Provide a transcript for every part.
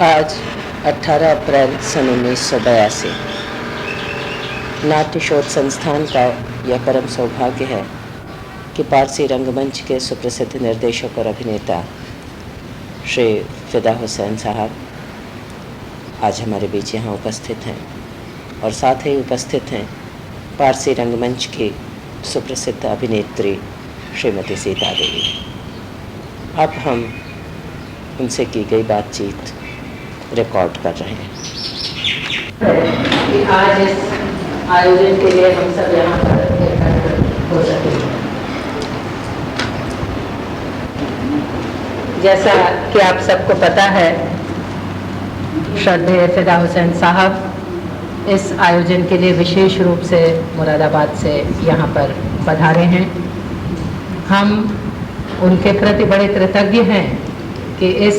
आज 18 अप्रैल सन 1982 नाट्य शोध संस्थान का यह परम सौभाग्य है कि पारसी रंगमंच के सुप्रसिद्ध निर्देशक और अभिनेता श्री फिदा हुसैन साहब आज हमारे बीच यहाँ उपस्थित हैं और साथ ही उपस्थित हैं पारसी रंगमंच की सुप्रसिद्ध अभिनेत्री श्रीमती सीता देवी। अब हम उनसे की गई बातचीत रिकॉर्ड कर रहे हैं कि आज इस आयोजन के लिए हम सब यहाँ पर एकत्र हो सके। जैसा कि आप सबको पता है, श्रद्धेय फिदा हुसैन साहब इस आयोजन के लिए विशेष रूप से मुरादाबाद से यहाँ पर पधारे हैं। हम उनके प्रति बड़े कृतज्ञ हैं कि इस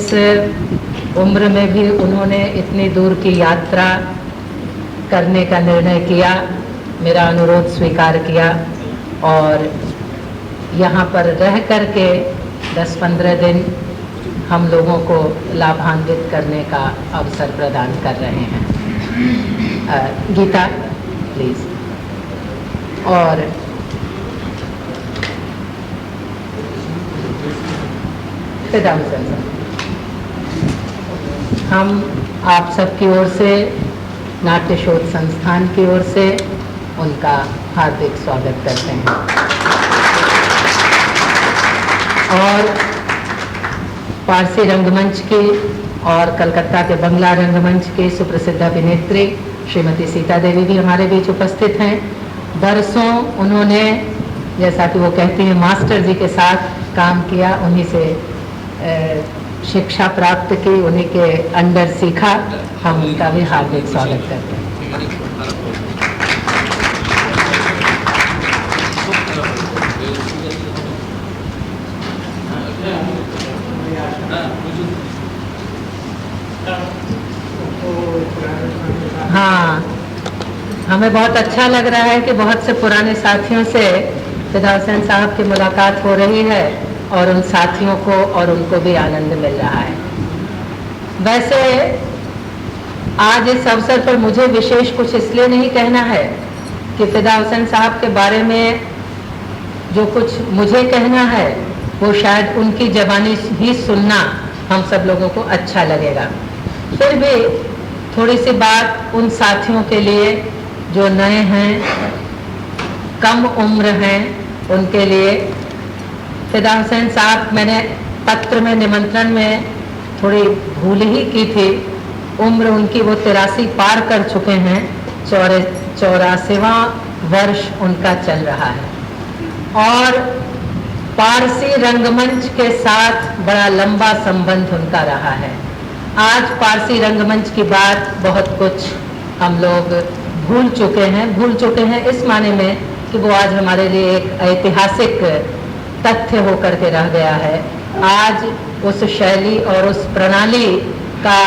उम्र में भी उन्होंने इतनी दूर की यात्रा करने का निर्णय किया, मेरा अनुरोध स्वीकार किया और यहाँ पर रह कर के 10-15 दिन हम लोगों को लाभान्वित करने का अवसर प्रदान कर रहे हैं। गीता प्लीज। और फिदा हुसैन साहब, हम आप सबकी ओर से, नाट्य शोध संस्थान की ओर से उनका हार्दिक स्वागत करते हैं। और पारसी रंगमंच की और कलकत्ता के बंगला रंगमंच के सुप्रसिद्ध अभिनेत्री श्रीमती सीता देवी भी हमारे बीच उपस्थित हैं। बरसों उन्होंने, जैसा कि वो कहती हैं, मास्टर जी के साथ काम किया, उन्हीं से शिक्षा प्राप्त की, उन्हीं के अंडर सीखा। हम उनका भी हार्दिक स्वागत करते हैं। हाँ, हमें बहुत अच्छा लग रहा है कि बहुत से पुराने साथियों से फिदा हुसैन साहब की मुलाकात हो रही है और उन साथियों को और उनको भी आनंद मिल रहा है। वैसे आज इस अवसर पर मुझे विशेष कुछ इसलिए नहीं कहना है कि फिदा हुसैन साहब के बारे में जो कुछ मुझे कहना है वो शायद उनकी ज़बानी ही सुनना हम सब लोगों को अच्छा लगेगा। फिर भी थोड़ी सी बात उन साथियों के लिए जो नए हैं, कम उम्र हैं, उनके लिए। फिदा हुसैन साहब, मैंने पत्र में, निमंत्रण में थोड़ी भूल ही की थी। उम्र उनकी वो 83 पार कर चुके हैं, 84वां वर्ष उनका चल रहा है और पारसी रंगमंच के साथ बड़ा लंबा संबंध उनका रहा है। आज पारसी रंगमंच की बात बहुत कुछ हम लोग भूल चुके हैं इस माने में कि वो आज हमारे लिए एक ऐतिहासिक तथ्य होकर के रह गया है। आज उस शैली और उस प्रणाली का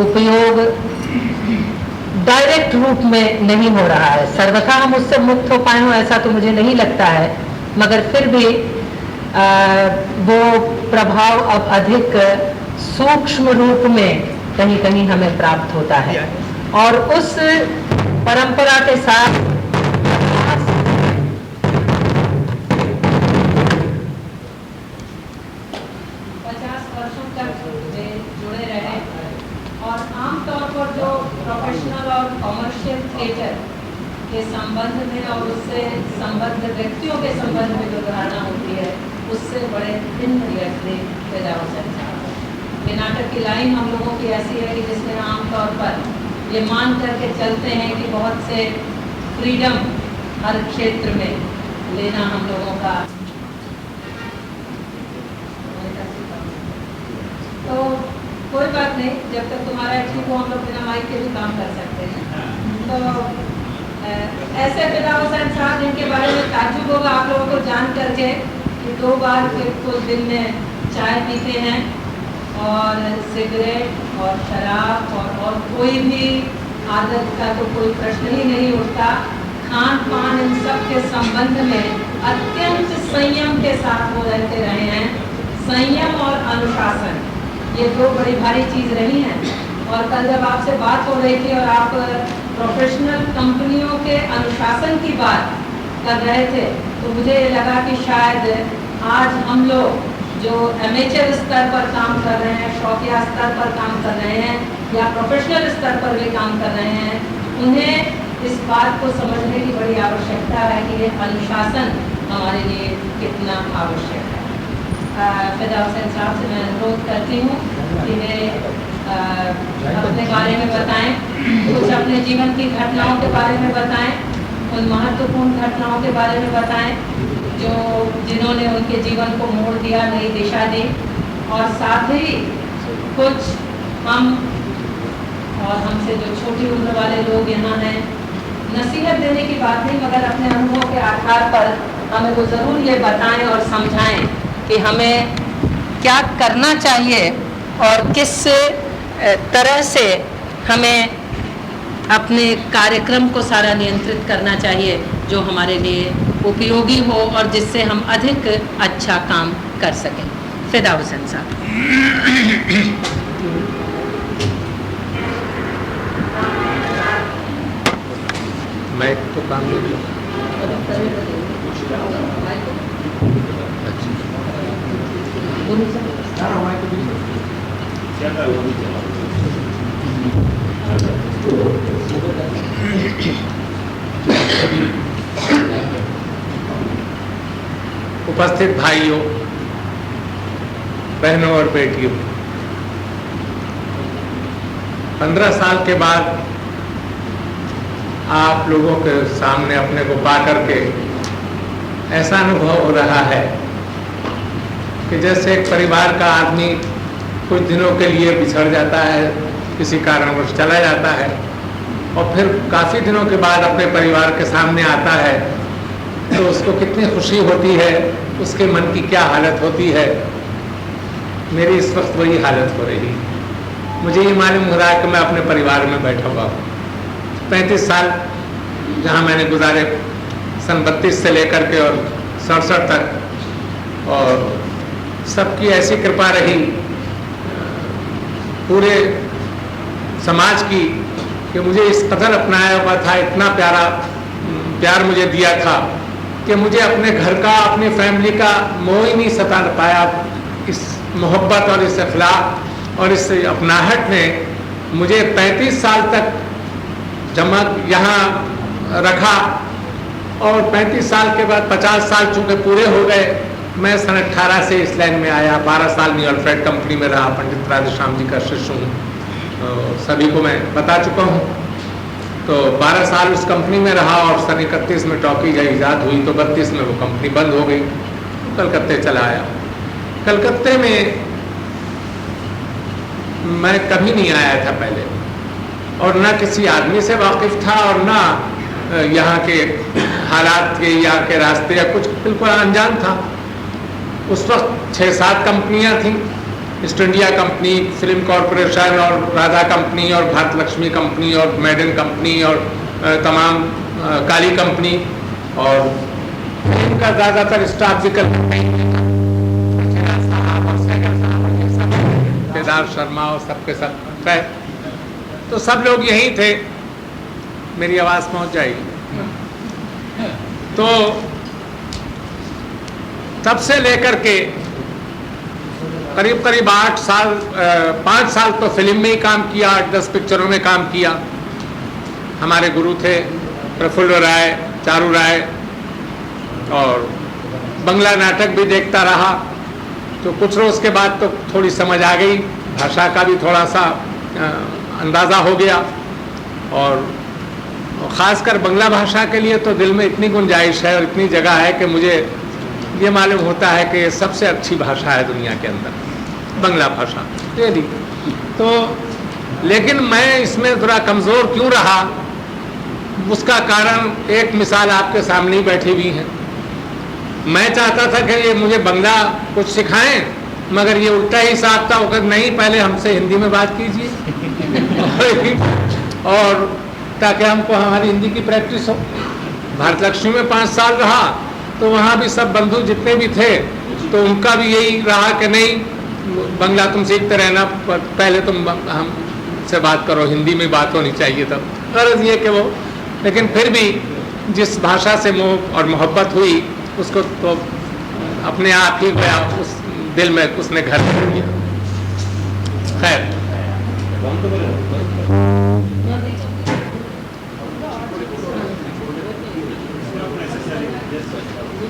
उपयोग डायरेक्ट रूप में नहीं हो रहा है। सर्वथा हम उससे मुक्त हो पाए हों ऐसा तो मुझे नहीं लगता है, मगर फिर भी वो प्रभाव अब अधिक सूक्ष्म रूप में कहीं कहीं हमें प्राप्त होता है। और उस परंपरा के साथ 50 वर्षों तक जुड़े रहे और आमतौर पर जो प्रोफेशनल और कॉमर्शियल थिएटर के संबंध में और उससे संबद्ध व्यक्तियों के संबंध में जो धारणा होती है उससे बड़े भिन्न व्यक्ति फिदा हुसैन साहब। ये नाटक की लाइन हम लोगों की ऐसी है कि जिसमें आमतौर पर ये मान करके चलते हैं कि बहुत से फ्रीडम हर क्षेत्र में लेना हम लोगों का। तो कोई बात नहीं, जब तक तुम्हारा ठीक हो हम लोग बिना माइक के भी काम कर सकते हैं। तो ऐसे फिदा हुसैन साहब जिनके बारे में ताज्जुब होगा आप लोगों को जान करके कि 2 बार कुछ दिन में चाय पीते हैं और सिगरेट और शराब और कोई भी आदत का तो कोई प्रश्न ही नहीं उठता। खान पान इन सब के संबंध में अत्यंत संयम के साथ वो रहते रहे हैं। संयम और अनुशासन ये 2 बड़ी भारी चीज़ रही हैं और कल जब आपसे बात हो रही थी और आप प्रोफेशनल कंपनियों के अनुशासन की बात कर रहे थे, तो मुझे ये लगा कि शायद आज हम लोग जो एमेचर स्तर पर काम कर रहे हैं, शौकिया स्तर पर काम कर रहे हैं या प्रोफेशनल स्तर पर भी काम कर रहे हैं, उन्हें इस बात को समझने की बड़ी आवश्यकता है कि ये अनुशासन हमारे लिए कितना आवश्यक है। फिदा हुसैन साहब से मैं अनुरोध करती हूँ कि वे अपने बारे में बताएं, कुछ अपने जीवन की घटनाओं के बारे में बताएं, उन महत्वपूर्ण घटनाओं के बारे में बताएं जिन्होंने उनके जीवन को मोड़ दिया, नई दिशा दी, और साथ ही कुछ हम और हमसे जो छोटी उम्र वाले लोग यहाँ हैं, नसीहत देने की बात नहीं मगर अपने अनुभव के आधार पर हमें वो ज़रूर ये बताएं और समझाएं कि हमें क्या करना चाहिए और किस तरह से हमें अपने कार्यक्रम को सारा नियंत्रित करना चाहिए जो हमारे लिए उपयोगी हो और जिससे हम अधिक अच्छा काम कर सकें। फिदा हुसैन साहब। मैं तो काम नहीं उपस्थित भाइयों, बहनों और बेटियों, 15 साल के बाद आप लोगों के सामने अपने को पा करके ऐसा अनुभव हो रहा है कि जैसे एक परिवार का आदमी कुछ दिनों के लिए बिछड़ जाता है, किसी कारणवश चला जाता है और फिर काफ़ी दिनों के बाद अपने परिवार के सामने आता है तो उसको कितनी खुशी होती है, उसके मन की क्या हालत होती है। मेरी इस वक्त वही हालत हो रही है। मुझे ये मालूम हो रहा है कि मैं अपने परिवार में बैठा हुआ हूँ। 35 साल जहाँ मैंने गुजारे, सन 32 से लेकर के और 67 तक, और सबकी ऐसी कृपा रही पूरे समाज की कि मुझे इस कदर अपनाया हुआ था, इतना प्यार मुझे दिया था कि मुझे अपने घर का, अपनी फैमिली का मोह ही नहीं सता पाया। इस मोहब्बत और इस अखलाक और इस अपनाहट ने मुझे 35 साल तक जमा यहाँ रखा और 35 साल के बाद 50 साल चूँकि पूरे हो गए, मैं सन 18 से इस लाइन में आया। 12 साल न्यू अल्फ्रेड कंपनी में रहा, पंडित राधेश्याम जी का शिष्य हूँ, सभी को मैं बता चुका हूँ। तो 12 साल उस कंपनी में रहा और सन 31 में टॉकीज ईजाद हुई तो 32 में वो कंपनी बंद हो गई, कलकत्ते चला आया। कलकत्ते में मैं कभी नहीं आया था पहले और ना किसी आदमी से वाकिफ था और ना यहाँ के हालात के, यहाँ के रास्ते या कुछ, बिल्कुल अनजान था। उस वक्त 6-7 कंपनियाँ थीं, east India company, film corporation और राधा कंपनी और भारत लक्ष्मी कंपनी और मेडन कंपनी और तमाम काली कंपनी, और इनका ज़्यादातर स्टाफ भी केदार शर्मा और सबके सब है, तो सब लोग यहीं थे। मेरी आवाज़ पहुंच जाएगी। तो तब से लेकर के करीब 8 साल, 5 साल तो फिल्म में ही काम किया, 8-10 पिक्चरों में काम किया। हमारे गुरु थे प्रफुल्ल राय, चारू राय, और बंगला नाटक भी देखता रहा। तो कुछ रोज़ के बाद तो थोड़ी समझ आ गई, भाषा का भी थोड़ा सा अंदाज़ा हो गया, और ख़ासकर बंगला भाषा के लिए तो दिल में इतनी गुंजाइश है और इतनी जगह है कि मुझे ये मालूम होता है कि सबसे अच्छी भाषा है दुनिया के अंदर, बंगला भाषा रियली। तो लेकिन मैं इसमें थोड़ा कमज़ोर क्यों रहा, उसका कारण एक मिसाल आपके सामने ही बैठी हुई है। मैं चाहता था कि ये मुझे बंगला कुछ सिखाएं, मगर ये उल्टा ही साफ था, वो नहीं, पहले हमसे हिंदी में बात कीजिए और ताकि हमको हमारी हिंदी की प्रैक्टिस हो। भारत लक्ष्मी में 5 साल रहा तो वहाँ भी सब बंधु जितने भी थे तो उनका भी यही रहा कि नहीं, बंगला तुम सीखते रहना, पहले तुम हम से बात करो, हिंदी में बात होनी चाहिए तब। गरज ये कि वो, लेकिन फिर भी जिस भाषा से मोह और मोहब्बत हुई उसको तो अपने आप ही गया, उस दिल में उसने घर कर दिया। खैर,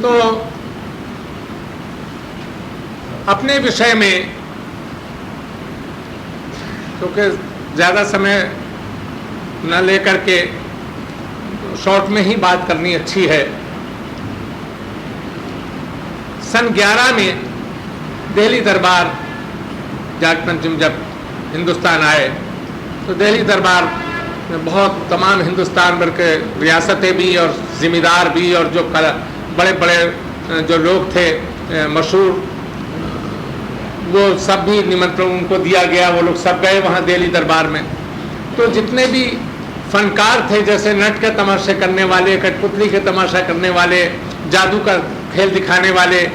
तो अपने विषय में, क्योंकि ज़्यादा समय न लेकर के शॉर्ट में ही बात करनी अच्छी है। सन 11 में दिल्ली दरबार जाट पंचम जब हिंदुस्तान आए तो दिल्ली दरबार में बहुत तमाम हिंदुस्तान भर के रियासतें भी और ज़िम्मेदार भी और जो बड़े बड़े जो लोग थे मशहूर, वो सब भी निमंत्रण उनको दिया गया, वो लोग सब गए वहाँ दिल्ली दरबार में। तो जितने भी फनकार थे, जैसे नट के तमाशे करने वाले, कठपुतली के तमाशा करने वाले, जादू का खेल दिखाने वाले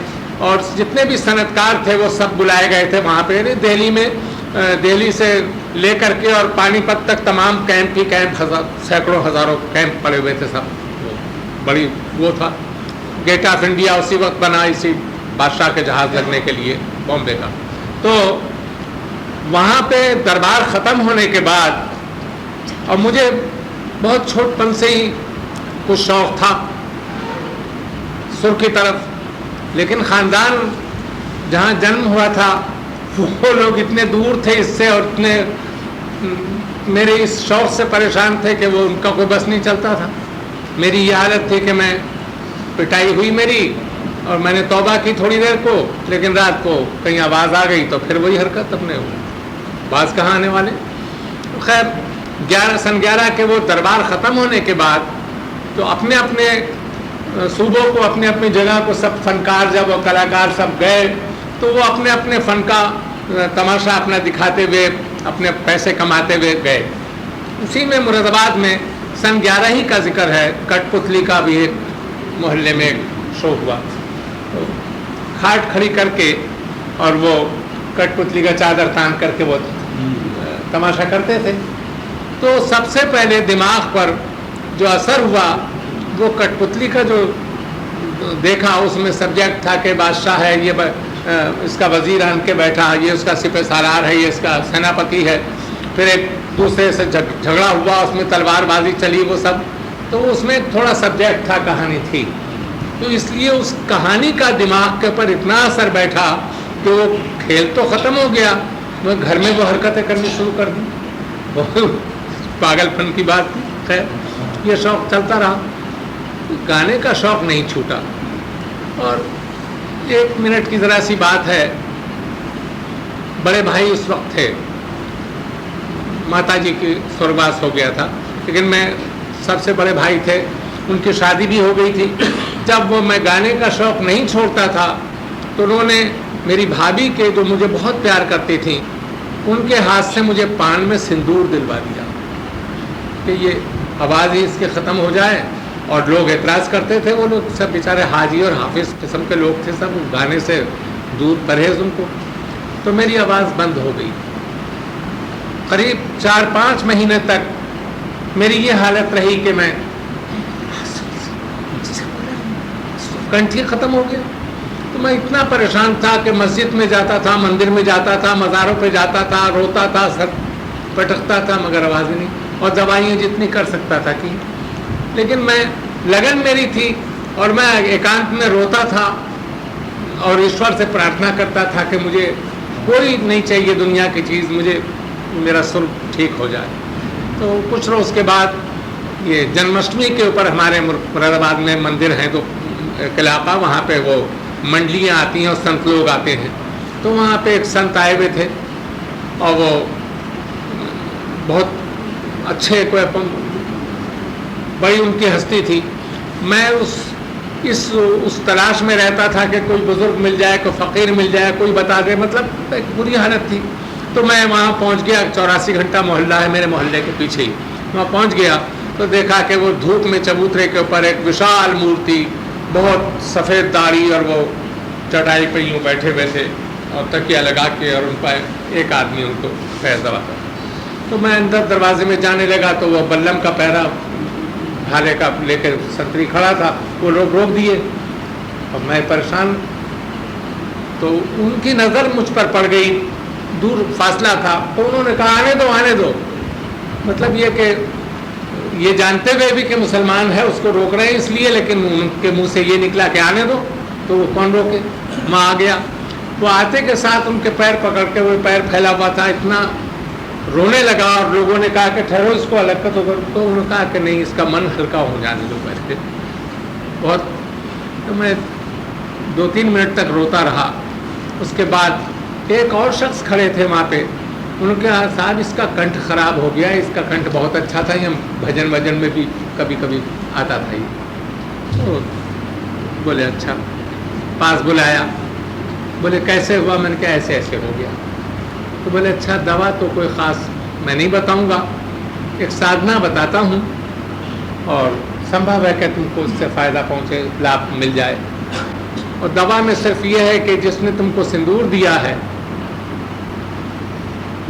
और जितने भी सनतकार थे वो सब बुलाए गए थे वहाँ पे। दिल्ली में, दिल्ली से लेकर के और पानीपत तक तमाम कैंप ही कैंप, सैकड़ों हज़ारों कैंप पड़े हुए थे सब। बड़ी वो था, गेट ऑफ इंडिया उसी वक्त बना इसी बादशाह के जहाज़ लगने के लिए बॉम्बे का। तो वहाँ पे दरबार ख़त्म होने के बाद, और मुझे बहुत छोटपन से ही कुछ शौक़ था सुर की तरफ, लेकिन ख़ानदान जहाँ जन्म हुआ था वो लोग इतने दूर थे इससे और इतने मेरे इस शौक़ से परेशान थे कि वो उनका कोई बस नहीं चलता था। मेरी ये हालत थी कि मैं पिटाई हुई मेरी और मैंने तौबा की थोड़ी देर को, लेकिन रात को कहीं आवाज़ आ गई तो फिर वही हरकत अपने बाज कहाँ आने वाले। तो खैर सन 11 के वो दरबार ख़त्म होने के बाद तो अपने अपने सूबों को, अपने अपनी जगह को सब फनकार जब और कलाकार सब गए तो वो अपने अपने फ़न का तमाशा अपना दिखाते हुए अपने पैसे कमाते हुए गए। उसी में मुरादाबाद में सन 11 ही का जिक्र है, कठपुतली का भी एक मोहल्ले में एक शो हुआ। तो खाट खड़ी करके और वो कठपुतली का चादर तान करके वो तमाशा करते थे। तो सबसे पहले दिमाग पर जो असर हुआ वो कठपुतली का जो देखा, उसमें सब्जेक्ट था कि बादशाह है, ये इसका वजीर आन के बैठा, ये उसका सिपह सालार है, ये इसका सेनापति है। फिर एक दूसरे से झगड़ा हुआ, उसमें तलवारबाजी चली, वो सब। तो उसमें थोड़ा सब्जेक्ट था, कहानी थी। तो इसलिए उस कहानी का दिमाग के ऊपर इतना असर बैठा कि वो खेल तो ख़त्म हो गया, मैं घर में वो हरकतें करनी शुरू कर दी। पागलपन की बात थी। खैर, ये शौक़ चलता रहा, गाने का शौक़ नहीं छूटा। और 1 मिनट की ज़रा सी बात है, बड़े भाई उस वक्त थे, माताजी की स्वर्गवास हो गया था, लेकिन मैं सबसे बड़े भाई थे, उनकी शादी भी हो गई थी। जब वो मैं गाने का शौक़ नहीं छोड़ता था तो उन्होंने मेरी भाभी के, जो मुझे बहुत प्यार करती थी, उनके हाथ से मुझे पान में सिंदूर दिलवा दिया कि ये आवाज़ ही इसके ख़त्म हो जाए। और लोग एतराज़ करते थे, वो लोग सब बेचारे हाजी और हाफिज किस्म के लोग थे, सब गाने से दूर परहेज़ उनको। तो मेरी आवाज़ बंद हो गई। करीब 4-5 महीने तक मेरी ये हालत रही कि मैं कंठी ख़त्म हो गया। तो मैं इतना परेशान था कि मस्जिद में जाता था, मंदिर में जाता था, मज़ारों पे जाता था, रोता था, सर पटकता था, मगर आवाज़ ही नहीं। और दवाइयाँ जितनी कर सकता था कि, लेकिन मैं, लगन मेरी थी और मैं एकांत में रोता था और ईश्वर से प्रार्थना करता था कि मुझे कोई नहीं चाहिए दुनिया की चीज़, मुझे मेरा सुर ठीक हो जाए। तो कुछ रोज़ के बाद ये जन्माष्टमी के ऊपर हमारे मुरादाबाद में मंदिर हैं, तो इलाका, वहाँ पे वो मंडलियाँ आती हैं और संत लोग आते हैं। तो वहाँ पे एक संत आए हुए थे और वो बहुत अच्छे, कोई बड़ी उनकी हस्ती थी। मैं उस तलाश में रहता था कि कोई बुज़ुर्ग मिल जाए, कोई फ़कीर मिल जाए, कोई बता दे, मतलब एक बुरी हालत थी। तो मैं वहाँ पहुँच गया, 84 घंटा मोहल्ला है मेरे मोहल्ले के पीछे ही, वहाँ पहुँच गया तो देखा कि वो धूप में चबूतरे के ऊपर एक विशाल मूर्ति, बहुत सफ़ेद दाढ़ी, और वो चटाई पे यूँ बैठे हुए थे और तकिया लगा के, और उन पर एक आदमी उनको पैर दबाता। तो मैं अंदर दरवाजे में जाने लगा तो वो बल्लम का पैरा भाले का लेकर संतरी खड़ा था, वो लोग रोक दिए और मैं परेशान। तो उनकी नज़र मुझ पर पड़ गई, दूर फासला था, तो उन्होंने कहा आने दो आने दो। मतलब ये कि ये जानते हुए भी कि मुसलमान है उसको रोक रहे हैं इसलिए, लेकिन उनके मुंह से ये निकला कि आने दो, तो वो कौन रोके। मैं आ गया, वो आते के साथ उनके पैर पकड़ के, वो पैर फैला हुआ था, इतना रोने लगा और लोगों ने कहा कि ठहरो इसको अलग कर दो। तो उन्होंने कहा कि नहीं, इसका मन हल्का हो जाने दो पहले। बहुत तो मैं 2-3 मिनट तक रोता रहा। उसके बाद एक और शख्स खड़े थे वहाँ पे, उन्होंने कहा साहब इसका कंठ खराब हो गया, इसका कंठ बहुत अच्छा था, ये भजन वजन में भी कभी कभी आता था ये। तो बोले अच्छा, पास बुलाया, बोले कैसे हुआ? मैंने कहा ऐसे ऐसे हो गया। तो बोले अच्छा, दवा तो कोई ख़ास मैं नहीं बताऊंगा, एक साधना बताता हूँ और संभव है कि तुमको उससे फ़ायदा पहुँचे, लाभ मिल जाए। और दवा में सिर्फ ये है कि जिसने तुमको सिंदूर दिया है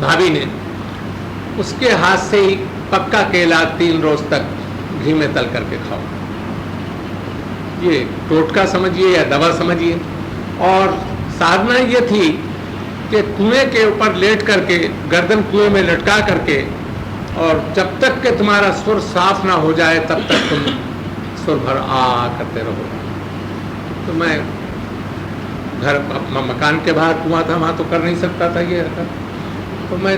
भाभी ने, उसके हाथ से ही पक्का केला 3 रोज तक घी में तल करके खाओ। ये टोटका समझिए या दवा समझिए। और साधना ये थी कि कुएं के ऊपर लेट करके, गर्दन कुएं में लटका करके, और जब तक कि तुम्हारा सुर साफ ना हो जाए तब तक तुम सुर भर आ करते रहो। तो मैं घर मकान के बाहर कुआं था, वहाँ तो कर नहीं सकता था ये हरकत। तो मैं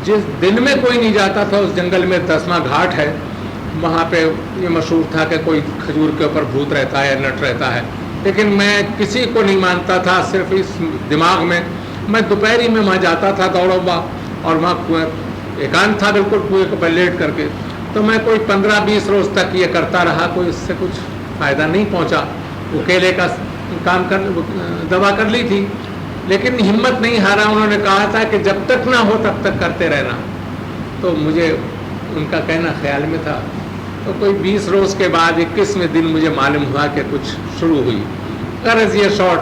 जिस दिन में कोई नहीं जाता था, उस जंगल में 10वां घाट है, वहाँ पे ये मशहूर था कि कोई खजूर के ऊपर भूत रहता है, नट रहता है, लेकिन मैं किसी को नहीं मानता था। सिर्फ इस दिमाग में मैं दोपहरी में वहाँ जाता था दौड़ोबा, और वहाँ कुएं एकांत था बिल्कुल, कुएं के ऊपर लेट करके। तो मैं कोई 15-20 रोज तक ये करता रहा, कोई इससे कुछ फ़ायदा नहीं पहुँचा। वो केले का काम कर दवा कर ली थी, लेकिन हिम्मत नहीं हारा। उन्होंने कहा था कि जब तक ना हो तब तक करते रहना। तो मुझे उनका कहना ख्याल में था। तो कोई 20 रोज़ के बाद 21वें दिन मुझे मालूम हुआ कि कुछ शुरू हुई। गर्ज ये शॉर्ट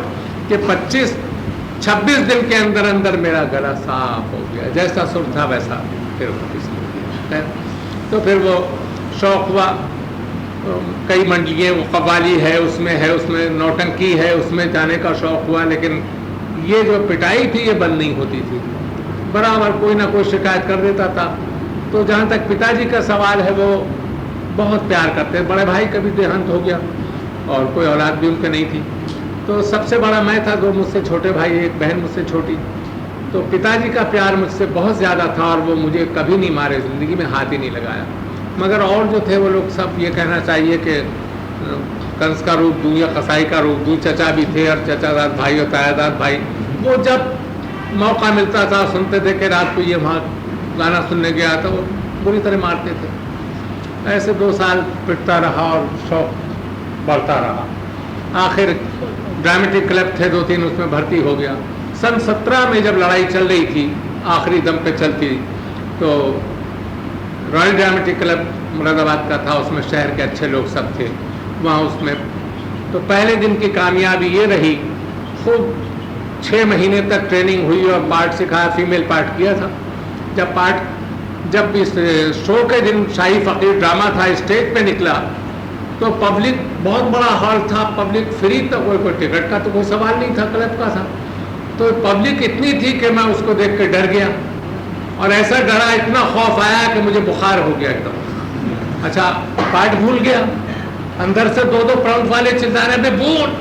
कि 25-26 दिन के अंदर अंदर मेरा गला साफ हो गया, जैसा सुर था वैसा फिर वापस हो गया। तो फिर वो शौक़ हुआ, कई मंडलियाँ, वो कव्वाली है उसमें नौटंकी है, उसमें जाने का शौक़ हुआ। लेकिन ये जो पिटाई थी ये बंद नहीं होती थी, बराबर कोई ना कोई शिकायत कर देता था। तो जहाँ तक पिताजी का सवाल है, वो बहुत प्यार करते। बड़े भाई का भी देहांत हो गया और कोई औलाद भी उनके नहीं थी, तो सबसे बड़ा मैं था, 2 मुझसे छोटे भाई, एक बहन मुझसे छोटी। तो पिताजी का प्यार मुझसे बहुत ज़्यादा था और वो मुझे कभी नहीं मारे, ज़िंदगी में हाथ ही नहीं लगाया। मगर और जो थे वो लोग सब ये कहना चाहिए कि कंस का रूप दूँ या कसाई का रूप दूँ, चचा भी थे और चचादाद भाई और तायादाद भाई, वो जब मौका मिलता था सुनते थे कि रात को ये वहाँ गाना सुनने गया तो वो बुरी तरह मारते थे। ऐसे 2 साल पिटता रहा और शौक बढ़ता रहा। आखिर ड्रामेटिक क्लब थे 2-3, उसमें भर्ती हो गया। सन 17 में जब लड़ाई चल रही थी, आखिरी दम पे चलती, तो रॉयल ड्रामेटिक क्लब मुरादाबाद का था, उसमें शहर के अच्छे लोग सब थे वहाँ उसमें। तो पहले दिन की कामयाबी ये रही, खूब 6 महीने तक ट्रेनिंग हुई और पार्ट सिखाया, फीमेल पार्ट किया था। जब इस शो के दिन शाही फ़कीर ड्रामा था, स्टेज पे निकला तो पब्लिक, बहुत बड़ा हॉल था, पब्लिक फ्री था, कोई टिकट का तो कोई सवाल नहीं था, क्लब का था। तो पब्लिक इतनी थी कि मैं उसको देख के डर गया, और ऐसा डरा, इतना खौफ आया कि मुझे बुखार हो गया एकदम। अच्छा, पार्ट भूल गया, अंदर से 2-2 प्राउंड वाले चिल्ला रहे,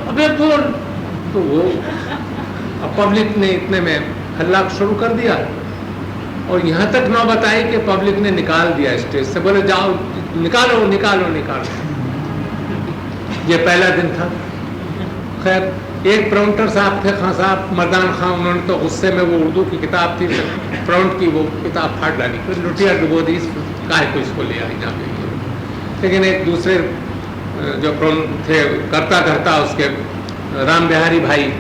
अबे बोल। तो वो अब पब्लिक ने इतने में हल्ला शुरू कर दिया, और यहाँ तक नौबत आई कि पब्लिक ने निकाल दिया स्टेज से, बोले जाओ निकालो निकालो निकालो। ये पहला दिन था। खैर, एक प्राउंटर साहब थे, खां साहब, मर्दान खां, उन्होंने तो गुस्से में, वो उर्दू की किताब थी प्राउंट की, वो किताब फाड़ डाली, फिर लुटिया डुबो दी, काहे को इसको ले आई जाके। लेकिन एक दूसरे जो प्राउंट थे, करता उसके राम बिहारी भाई,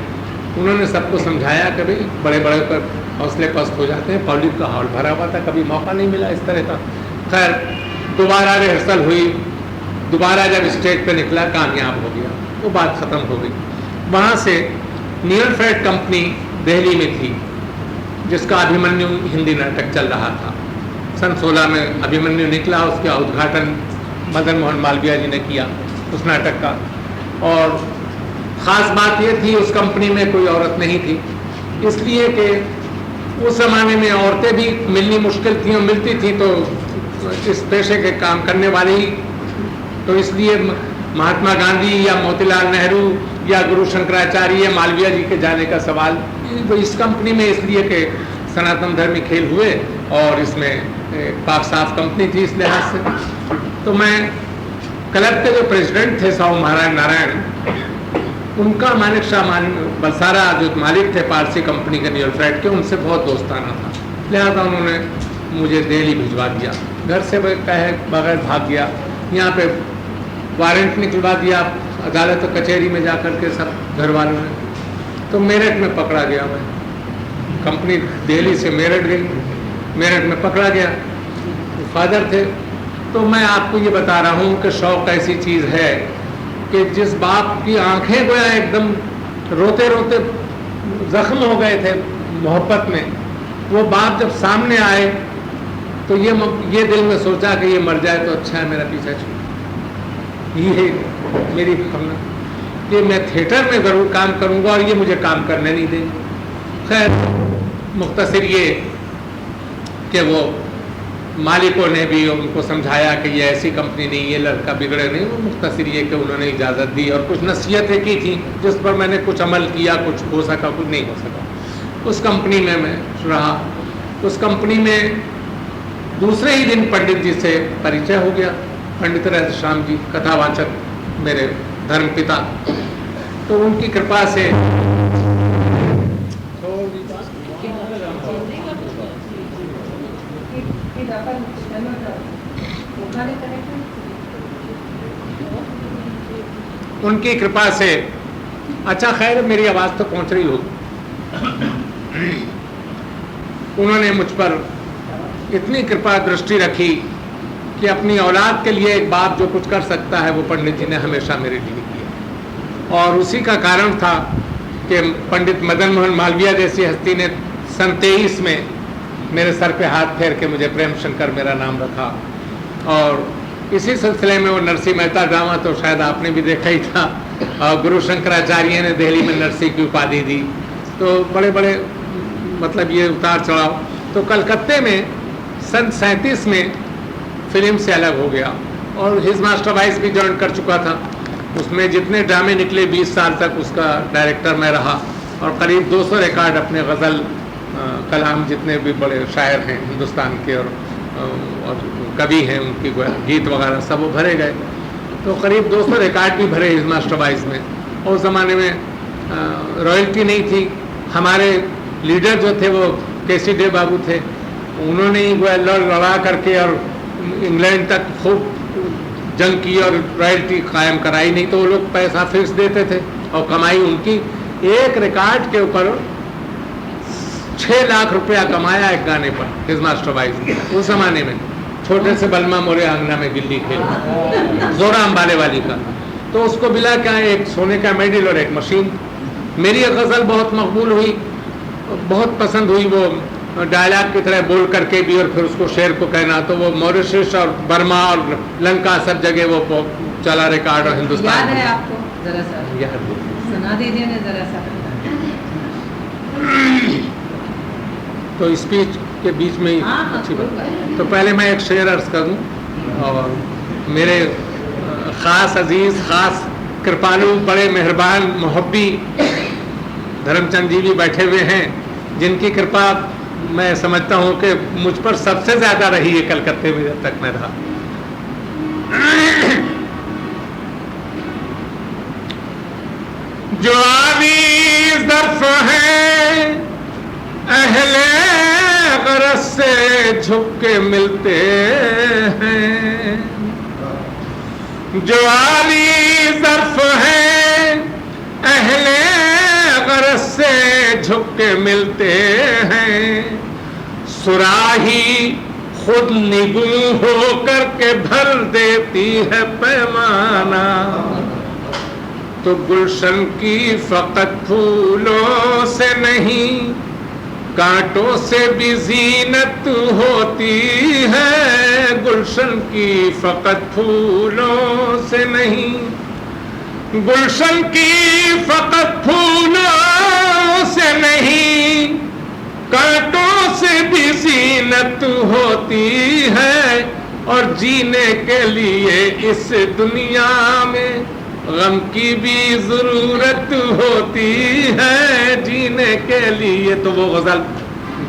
उन्होंने सबको समझाया कि भाई बड़े बड़े पर हौसले पस्त हो जाते हैं, पब्लिक का हॉल भरा हुआ था, कभी मौका नहीं मिला इस तरह का। खैर, दोबारा रिहर्सल हुई, दोबारा जब स्टेज पे निकला, कामयाब हो गया, वो बात ख़त्म हो गई। वहाँ से नियर फेड कंपनी दिल्ली में थी, जिसका अभिमन्यु हिंदी नाटक चल रहा था। सन 16 में अभिमन्यु निकला, उसका उद्घाटन मदन मोहन मालवीय जी ने किया उस नाटक का। और ख़ास बात ये थी उस कंपनी में कोई औरत नहीं थी, इसलिए कि उस ज़माने में औरतें भी मिलनी मुश्किल थी, और मिलती थी तो इस पेशे के काम करने वाले ही, तो इसलिए महात्मा गांधी या मोतीलाल नेहरू या गुरु शंकराचार्य या मालवीय जी के जाने का सवाल इस कंपनी में, इसलिए कि सनातन धर्मी खेल हुए और इसमें पाक साफ कंपनी थी इस लिहाज से। तो मैं क्लब के जो प्रेसिडेंट थे साहू महाराज नारायण, उनका मानिक शाह बलसारा जो मालिक थे पारसी कंपनी के न्यूल फ्लैट के, उनसे बहुत दोस्ताना था, लिहाजा उन्होंने मुझे दिल्ली भिजवा दिया। घर से कहे बगैर भाग गया, यहाँ पे वारंट निकलवा दिया अदालत कचहरी में जाकर के सब घर वालों ने। तो मेरठ में पकड़ा गया मैं, कंपनी दिल्ली से मेरठ गई, मेरठ में पकड़ा गया, फादर थे। तो मैं आपको ये बता रहा हूँ कि शौक़ ऐसी चीज़ है कि जिस बाप की आंखें गोया एकदम रोते रोते जख्म हो गए थे मोहब्बत में, वो बाप जब सामने आए तो ये दिल में सोचा कि ये मर जाए तो अच्छा है, मेरा पीछा छूट। ये मेरी भावना कि मैं थिएटर में ज़रूर काम करूँगा और ये मुझे काम करने नहीं देंगे। खैर मुख्तसर ये कि वो मालिकों ने भी उनको समझाया कि ये ऐसी कंपनी नहीं, ये लड़का बिगड़े नहीं, वो मुख्तसर ये कि उन्होंने इजाज़त दी और कुछ नसीहतें की थी जिस पर मैंने कुछ अमल किया, कुछ हो सका कुछ नहीं हो सका। उस कंपनी में मैं रहा। उस कंपनी में दूसरे ही दिन पंडित जी से परिचय हो गया, पंडित राधेश्याम जी कथावाचक मेरे धर्मपिता। तो उनकी कृपा से उनकी कृपा से अच्छा, खैर मेरी आवाज़ तो पहुंच रही होगी। उन्होंने मुझ पर इतनी कृपा दृष्टि रखी कि अपनी औलाद के लिए एक बाप जो कुछ कर सकता है वो पंडित जी ने हमेशा मेरे लिए किया। और उसी का कारण था कि पंडित मदन मोहन मालवीय जैसी हस्ती ने सन 23 में मेरे सर पे हाथ फेर के मुझे प्रेम शंकर मेरा नाम रखा। और इसी सिलसिले में वो नरसी मेहता ड्रामा तो शायद आपने भी देखा ही था, और गुरु शंकराचार्य ने दिल्ली में नरसी की उपाधि दी। तो बड़े बड़े मतलब ये उतार चढ़ाव। तो कलकत्ते में सन 37 में फिल्म से अलग हो गया और हिज मास्टर वाइस भी ज्वाइन कर चुका था। उसमें जितने ड्रामे निकले 20 साल तक उसका डायरेक्टर मैं रहा और करीब 200 रिकॉर्ड अपने गज़ल कलाम जितने भी बड़े शायर हैं हिंदुस्तान के और कवि हैं उनकी गीत वगैरह सब वो भरे गए। तो करीब 200 रिकॉर्ड भी भरे हिज मास्टर वाइस में। और उस ज़माने में रॉयल्टी नहीं थी। हमारे लीडर जो थे वो केसी डे बाबू थे, उन्होंने ही लड़ा करके और इंग्लैंड तक खूब जंग की और रॉयल्टी कायम कराई। नहीं तो वो लोग पैसा फिक्स देते थे और कमाई उनकी एक रिकॉर्ड के ऊपर 6 लाख रुपया कमाया एक गाने पर हिज मास्टर वाइस उस जमाने में। छोटे से बलमा मोरे आंगना में गिल्ली खेल जोरा अंबाले वाली का। तो उसको मिला क्या, एक सोने का मेडल और एक मशीन। मेरी गज़ल बहुत मकबूल हुई, बहुत पसंद हुई। वो डायलॉग की तरह बोल करके भी और फिर उसको शेर को कहना, तो वो मॉरिशस और बर्मा और लंका सब जगह वो चला रिकॉर्ड। और हिंदुस्तान याद है आपको? जरा सा याद सुना दीजिए ना जरा सा। तो स्पीच के बीच में ही अच्छी बात। तो पहले मैं एक शेर अर्ज करूं और मेरे ख़ास अजीज़ ख़ास कृपालु बड़े मेहरबान मोहब्बी धर्मचंद जी भी बैठे हुए हैं, जिनकी कृपा मैं समझता हूं कि मुझ पर सबसे ज़्यादा रही है कलकत्ते में जब तक मैं रहा। जो आवी ज़र्फ़ है अहले गरज से झुक के मिलते हैं, जो आली ज़र्फ़ है अहले गरज से झुक के मिलते हैं, सुराही खुद निगूं हो करके भर देती है पैमाना, तो गुलशन की फ़कत फूलों से नहीं कांटों से भी ज़ीनत होती की फकत फूलों से नहीं, गुलशन की फकत फूलों से नहीं, कांटों से भी जीनत होती है। और जीने के लिए इस दुनिया में गम की भी जरूरत होती है, जीने के लिए। तो वो गजल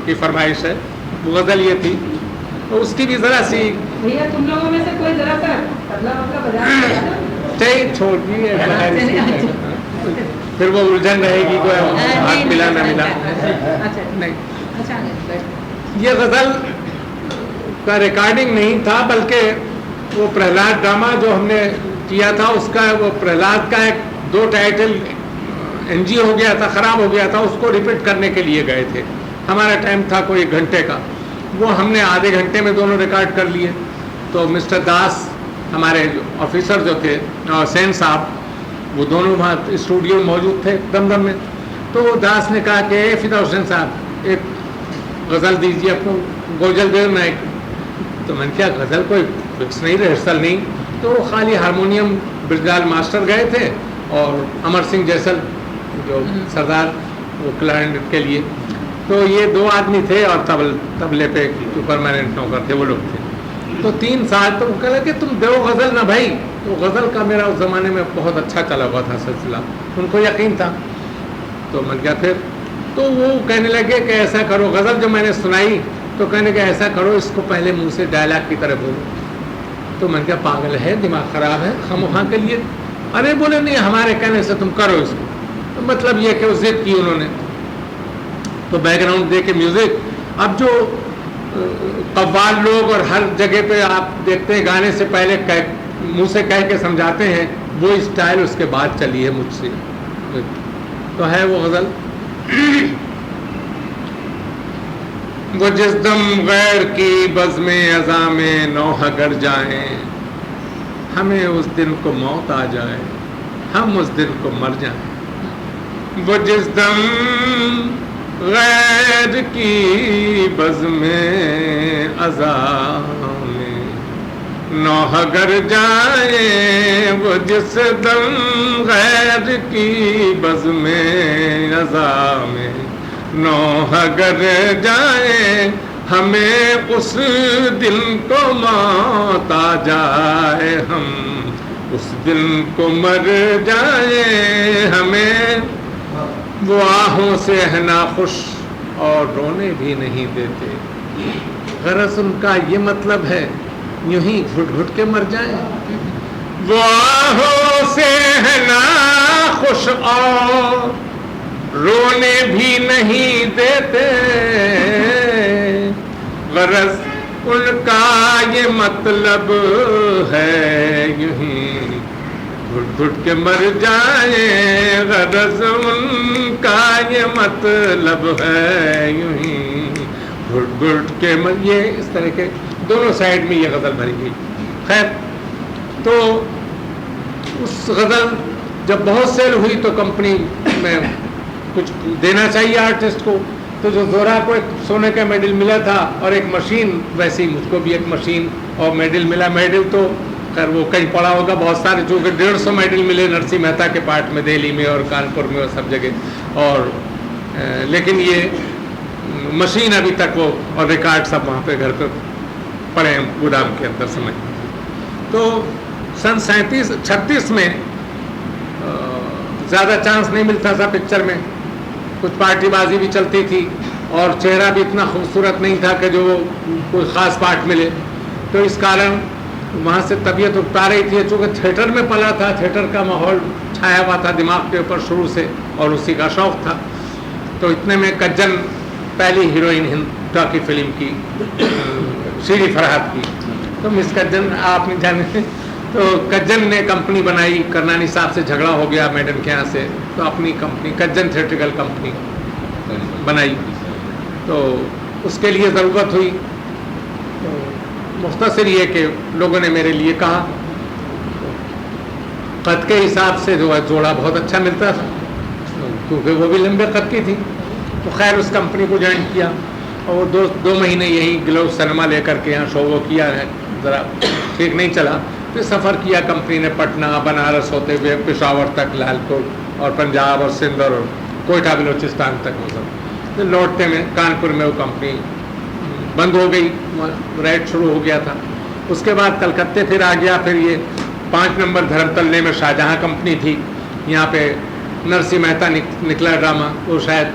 की फरमाइश है, वो गजल ये थी, तो उसकी भी जरा सी। भैया तुम लोगों में से कोई जरा सा तबला वबला बजा चाहिए, छोड़िए, फिर वो उलझन रहेगी, कोई हाथ मिला ना मिला। नहीं, ये गजल का रिकॉर्डिंग नहीं था, बल्कि वो प्रहलाद ड्रामा जो हमने किया था उसका, वो प्रहलाद का एक 2 टाइटल एनजी हो गया था, खराब हो गया था, उसको रिपीट करने के लिए गए थे। हमारा टाइम था कोई 1 घंटे का, वो हमने आधे घंटे में दोनों रिकॉर्ड कर लिए। तो मिस्टर दास हमारे ऑफिसर जो थे और सेन साहब, वो दोनों वहाँ स्टूडियो में मौजूद थे दमदम में। तो दास ने कहा कि फिदा हुसैन साहब एक गज़ल दीजिए अपने गोजल देव नायक। तो मैंने क्या, गज़ल कोई फिक्स नहीं, रिहर्सल नहीं। तो खाली हारमोनियम ब्रिजलाल मास्टर गए थे और अमर सिंह जैसल जो सरदार, वो क्लारिनेट के लिए। तो ये 2 आदमी थे और तबले पे जो परमानेंट नौकर थे वो लोग थे। तो 3 साल तो कह लगे तुम दो गज़ल ना भाई। तो गज़ल का मेरा उस ज़माने में बहुत अच्छा चला हुआ था सिलसिला, उनको यकीन था। तो मैंने कहा फिर, तो वो कहने लगे कि ऐसा करो, गज़ल जो मैंने सुनाई तो कहने लगे ऐसा करो, इसको पहले मुंह से डायलॉग की तरह बोलो। तो मैंने कहा पागल है, दिमाग ख़राब है खामोखा के लिए। अरे बोले नहीं, हमारे कहने से तुम करो इसको। तो मतलब ये कि जिद की उन्होंने। तो बैकग्राउंड दे के म्यूज़िक, अब जो कव्वाल लोग और हर जगह पे आप देखते हैं गाने से पहले मुंह से कह के समझाते हैं, वो स्टाइल उसके बाद चली है मुझसे। तो है वो गज़ल, वो जिस दम गैर की बज़्म अज़ा में नौह गर जाएं, हमें उस दिन को मौत आ जाए, हम उस दिन को मर जाएं। वो जिस दम गैर की बज़्म अज़ा में नौह गर जाए, वो जिस दम गैर की बज़्म अज़ा में नौह गर जाए, हमें उस दिन को मौत आ जाए, हम उस दिन को मर जाए। हमें वो आहों से है नाखुश और रोने भी नहीं देते, गरज उनका ये मतलब है यूं ही घुट घुट के मर जाए। वो आहों से है नाखुश और रोने भी नहीं देते, गरज उनका ये मतलब है यूं ही घुट घुट के मर जाए, गरज उनका ये मतलब है यूं ही घुट घुट के मर। ये इस तरह के दोनों साइड में ये गज़ल भरी गई। खैर, तो उस गज़ल जब बहुत सेल हुई तो कंपनी में कुछ देना चाहिए आर्टिस्ट को। तो जो जोरा को एक सोने का मेडल मिला था और एक मशीन, वैसे ही मुझको भी एक मशीन और मेडल मिला। मेडल तो खैर वो कहीं पड़ा होगा बहुत सारे, जो कि 150 मेडल मिले नरसिंह मेहता के पार्ट में, दिल्ली में और कानपुर में और सब जगह। और लेकिन ये मशीन अभी तक वो और रिकॉर्ड सब वहाँ पे घर पे पड़े हैं गोदाम के अंदर समय। तो सन 37-36 में ज़्यादा चांस नहीं मिलता था पिक्चर में, कुछ पार्टीबाजी भी चलती थी और चेहरा भी इतना खूबसूरत नहीं था कि जो कोई ख़ास पार्ट मिले। तो इस कारण वहाँ से तबीयत उगता रही थी। चूँकि थिएटर में पला था, थिएटर का माहौल छाया हुआ था दिमाग के ऊपर शुरू से और उसी का शौक़ था। तो इतने में कज्जन पहली हीरोइन हिंद की फिल्म की सीडी फरहाद की, तो मिस कज्जन आप नहीं जाने। तो कज्जन ने कंपनी बनाई, करनानी साहब से झगड़ा हो गया मैडम के यहाँ से, तो अपनी कंपनी कज्जन थिएट्रिकल कंपनी बनाई। तो उसके लिए ज़रूरत हुई। तो मुख्तसर ये कि लोगों ने मेरे लिए कहा, कद के हिसाब से जो है जोड़ा बहुत अच्छा मिलता था क्योंकि वो भी लंबे कद की थी। तो खैर उस कंपनी को ज्वाइन किया और 2 महीने यहीं ग्लोब सिनेमा लेकर के यहाँ शो वो किया है। ज़रा ठीक नहीं चला। फिर सफ़र किया कंपनी ने पटना बनारस होते हुए पेशावर तक, लालकोट और पंजाब और सिंध और कोयटा बलोचिस्तान तक मतलब। फिर लौटते में कानपुर में वो कंपनी बंद हो गई, रेड शुरू हो गया था। उसके बाद कलकत्ते फिर आ गया। फिर ये 5 नंबर धर्मतल्ले में शाहजहाँ कंपनी थी, यहाँ पे नरसिंह मेहता निकला ड्रामा, वो शायद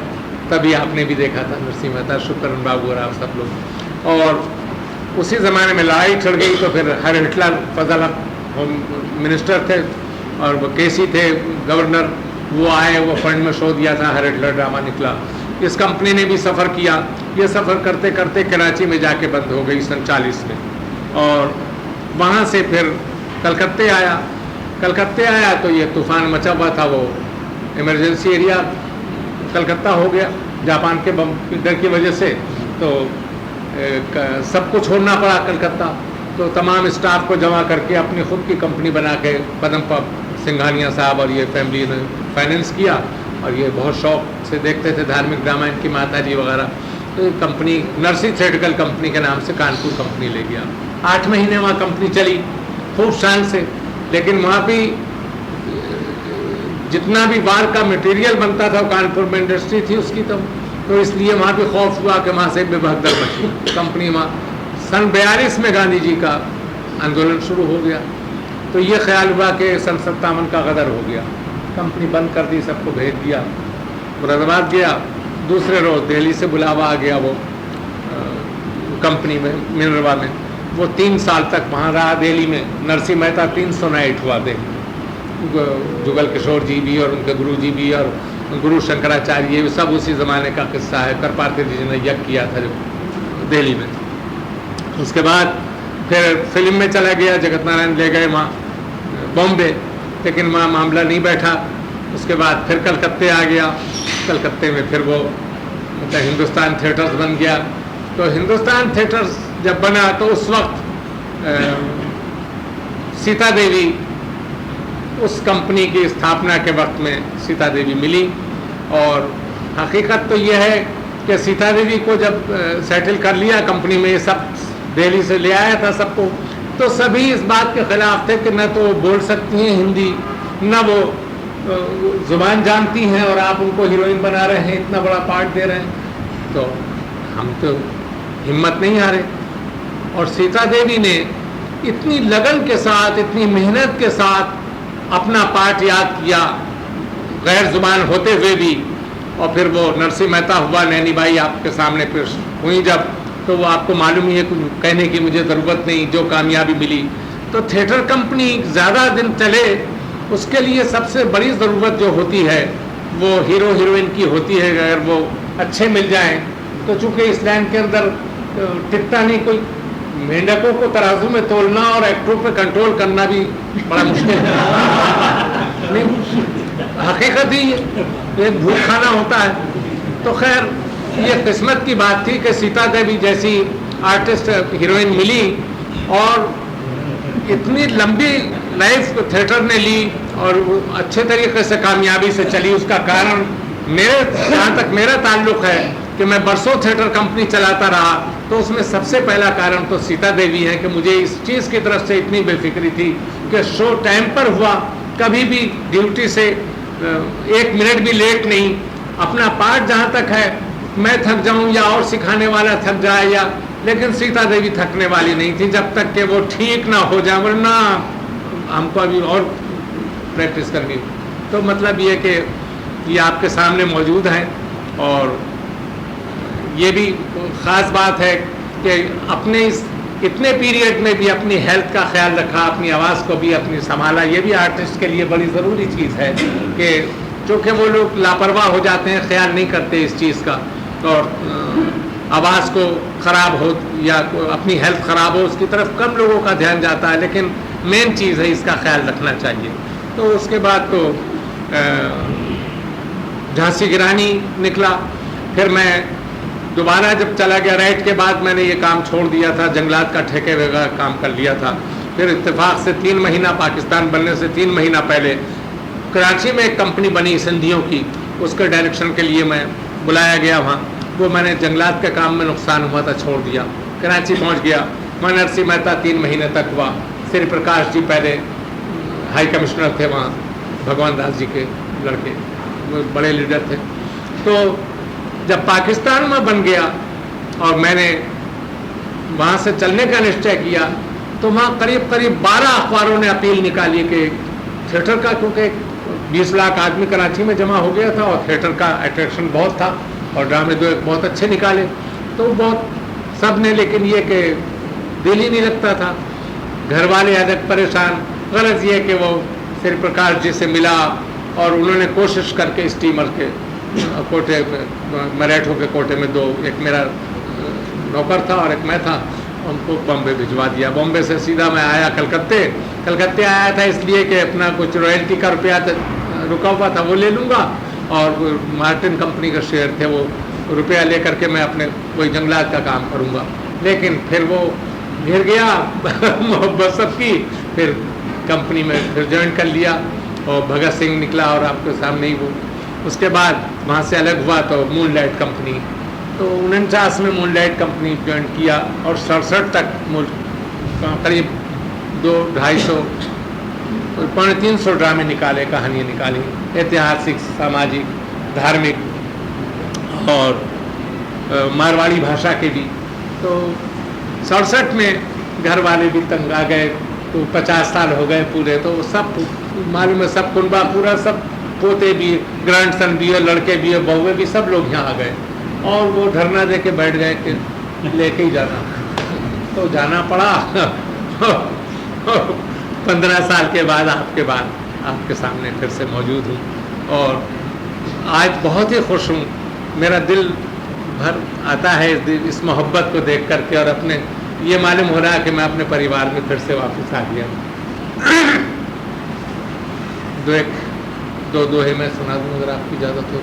तभी आपने भी देखा था, नरसिंह मेहता, शुक्रन बाबू और आप सब लोग। और उसी ज़माने में लड़ाई चढ़ गई तो फिर हर हिटलर, फजल हक होम मिनिस्टर थे और वो केसी थे गवर्नर, वो आए, वो फंड में शो दिया था, हर हिटलर ड्रामा निकला। इस कंपनी ने भी सफ़र किया। ये सफ़र करते करते कराची में जाके बंद हो गई सन 40 में, और वहाँ से फिर कलकत्ते आया। कलकत्ते आया तो ये तूफ़ान मचा हुआ था, वो इमरजेंसी एरिया कलकत्ता हो गया जापान के बम डर की वजह से। तो सबको छोड़ना पड़ा कलकत्ता। तो तमाम स्टाफ को जमा करके अपनी खुद की कंपनी बना के पदम सिंघानिया साहब और ये फैमिली ने फाइनेंस किया, और ये बहुत शौक से देखते थे धार्मिक ड्रामा, इनकी माता जी वगैरह। तो कंपनी नरसिंह थिएट्रिकल कंपनी के नाम से कानपुर कंपनी ले गया। 8 महीने वहाँ कंपनी चली खूब शान से, लेकिन वहाँ भी जितना भी बार का मटेरियल बनता था कानपुर में इंडस्ट्री थी उसकी, तो इसलिए वहाँ भी खौफ हुआ कि वहाँ से बेभगदड़ मची कंपनी। वहाँ सन 42 में गांधी जी का आंदोलन शुरू हो गया, तो ये ख्याल हुआ कि सन 57 का गदर हो गया, कंपनी बंद कर दी, सबको भेज दिया। मुरादाबाद गया, दूसरे रोज़ दिल्ली से बुलावा आ गया वो कंपनी में, मिनरवा में। वो 3 साल तक वहाँ रहा दिल्ली में। नरसिंह मेहता 300 नाइट हुआ थे, जुगल किशोर जी भी और उनके गुरु जी भी और गुरु शंकराचार्य, ये सब उसी ज़माने का किस्सा है। करपात्री जी ने यज्ञ किया था जो दिल्ली में। उसके बाद फिर फिल्म में चला गया, जगत नारायण ले गए वहाँ बॉम्बे, लेकिन वहाँ मामला नहीं बैठा। उसके बाद फिर कलकत्ते आ गया। कलकत्ते में फिर वो मतलब हिंदुस्तान थिएटर्स बन गया। तो हिंदुस्तान थिएटर्स जब बना तो उस वक्त सीता देवी, उस कंपनी की स्थापना के वक्त में सीता देवी मिली। और हकीकत तो यह है कि सीता देवी को जब सेटल कर लिया कंपनी में, सब दिल्ली से ले आया था सबको, तो सभी इस बात के ख़िलाफ़ थे कि न तो वो बोल सकती हैं हिंदी, न वो ज़ुबान जानती हैं, और आप उनको हीरोइन बना रहे हैं, इतना बड़ा पार्ट दे रहे हैं। तो हम तो हिम्मत नहीं हारे। और सीता देवी ने इतनी लगन के साथ, इतनी मेहनत के साथ अपना पार्ट याद किया, गैर ज़ुबान होते हुए भी। और फिर वो नरसिंह मेहता हुआ, नैनी बाई आपके सामने पेश हुई जब, तो वो आपको मालूम ही है, कहने की मुझे ज़रूरत नहीं, जो कामयाबी मिली। तो थिएटर कंपनी ज़्यादा दिन चले, उसके लिए सबसे बड़ी ज़रूरत जो होती है वो हीरो हीरोइन की होती है। अगर वो अच्छे मिल जाएं तो चूँकि इस लाइन के अंदर टिकता नहीं कोई, मेंढकों को तराजू में तोलना और एक्टरों पे कंट्रोल करना भी बड़ा मुश्किल है। नहीं, हकीकत ही एक भूख खाना होता है। तो खैर ये किस्मत की बात थी कि सीता देवी जैसी आर्टिस्ट हीरोइन मिली, और इतनी लंबी लाइफ थिएटर ने ली और अच्छे तरीके से कामयाबी से चली। उसका कारण मेरे, जहाँ तक मेरा ताल्लुक़ है कि मैं बरसों थिएटर कंपनी चलाता रहा, तो उसमें सबसे पहला कारण तो सीता देवी है कि मुझे इस चीज़ की तरफ से इतनी बेफिक्री थी कि शो टाइम पर हुआ, कभी भी ड्यूटी से 1 मिनट भी लेट नहीं। अपना पार्ट जहाँ तक है मैं थक जाऊँ या और सिखाने वाला थक जाए, या लेकिन सीता देवी थकने वाली नहीं थी जब तक कि वो ठीक ना हो जाए, वरना हमको अभी और प्रैक्टिस करनी। तो मतलब ये कि ये आपके सामने मौजूद है। और ये भी ख़ास बात है कि अपने इस इतने पीरियड में भी अपनी हेल्थ का ख्याल रखा, अपनी आवाज़ को भी अपनी संभाला। ये भी आर्टिस्ट के लिए बड़ी ज़रूरी चीज़ है कि चूँकि वो लोग लापरवाह हो जाते हैं, ख्याल नहीं करते इस चीज़ का, और आवाज़ को ख़राब हो या अपनी हेल्थ ख़राब हो उसकी तरफ कम लोगों का ध्यान जाता है, लेकिन मेन चीज़ है इसका ख्याल रखना चाहिए। तो उसके बाद तो झांसी की रानी निकला। फिर मैं दोबारा जब चला गया, राइट के बाद मैंने ये काम छोड़ दिया था, जंगलात का ठेके वगैरह काम कर लिया था। फिर इत्तेफाक से 3 महीना, पाकिस्तान बनने से 3 महीना पहले कराची में एक कंपनी बनी सिंधियों की, उसके डायरेक्शन के लिए मैं बुलाया गया वहाँ। वो मैंने जंगलात के काम में नुकसान हुआ था छोड़ दिया, कराची पहुँच गया। वहाँ नरसिंह मेहता 3 महीने तक हुआ। श्री प्रकाश जी पहले हाई कमिश्नर थे वहाँ, भगवान दास जी के लड़के, वो बड़े लीडर थे। तो जब पाकिस्तान में बन गया और मैंने वहाँ से चलने का निश्चय किया, तो वहाँ करीब करीब 12 अखबारों ने अपील निकाली कि थिएटर का, क्योंकि 20 लाख आदमी कराची में जमा हो गया था और थिएटर का अट्रैक्शन बहुत था और ड्रामे 2 एक बहुत अच्छे निकाले, तो बहुत सब ने, लेकिन ये कि दिल ही नहीं लगता था, घर वाले अधिक परेशान। गलत ये कि वो श्री प्रकाश जी से मिला और उन्होंने कोशिश करके स्टीमर के कोटे में, मराठों के कोटे में 2, एक मेरा नौकर था और एक मैं था, उनको बॉम्बे भिजवा दिया। बॉम्बे से सीधा मैं आया कलकत्ते आया था इसलिए कि अपना कुछ रॉयल्टी का रुपया रुका हुआ था वो ले लूँगा, और मार्टिन कंपनी का शेयर थे, वो रुपया लेकर के मैं अपने वही जंगलात का काम करूँगा। लेकिन फिर वो घिर गया मोहब्बत सबकी, फिर कंपनी में फिर ज्वाइन कर लिया और भगत सिंह निकला और आपके सामने ही वो। उसके बाद वहाँ से अलग हुआ तो मूनलाइट कंपनी, तो 49 में मूनलाइट कंपनी ज्वाइन किया और 67 तक करीब 200-250 300 ड्रामे निकाले, कहानियाँ निकाली, ऐतिहासिक, सामाजिक, धार्मिक और मारवाड़ी भाषा के भी। तो 67 में घर वाले भी तंग आ गए, तो 50 साल हो गए पूरे, तो सब मालूम है, सब कुनबा पूरा, सब पोते भी, ग्रैंडसन भी है, लड़के भी है, बहुएं भी, सब लोग यहाँ आ गए और वो धरना दे के बैठ गए कि लेके ही जाना, तो जाना पड़ा। 15 साल के बाद आपके सामने फिर से मौजूद हूँ और आज बहुत ही खुश हूँ। मेरा दिल भर आता है इस मोहब्बत को देख करके और अपने ये मालूम हो रहा है कि मैं अपने परिवार में फिर से वापस आ गया। दो दोहे मैं सुना दूँ अगर आपकी इजाज़त हो।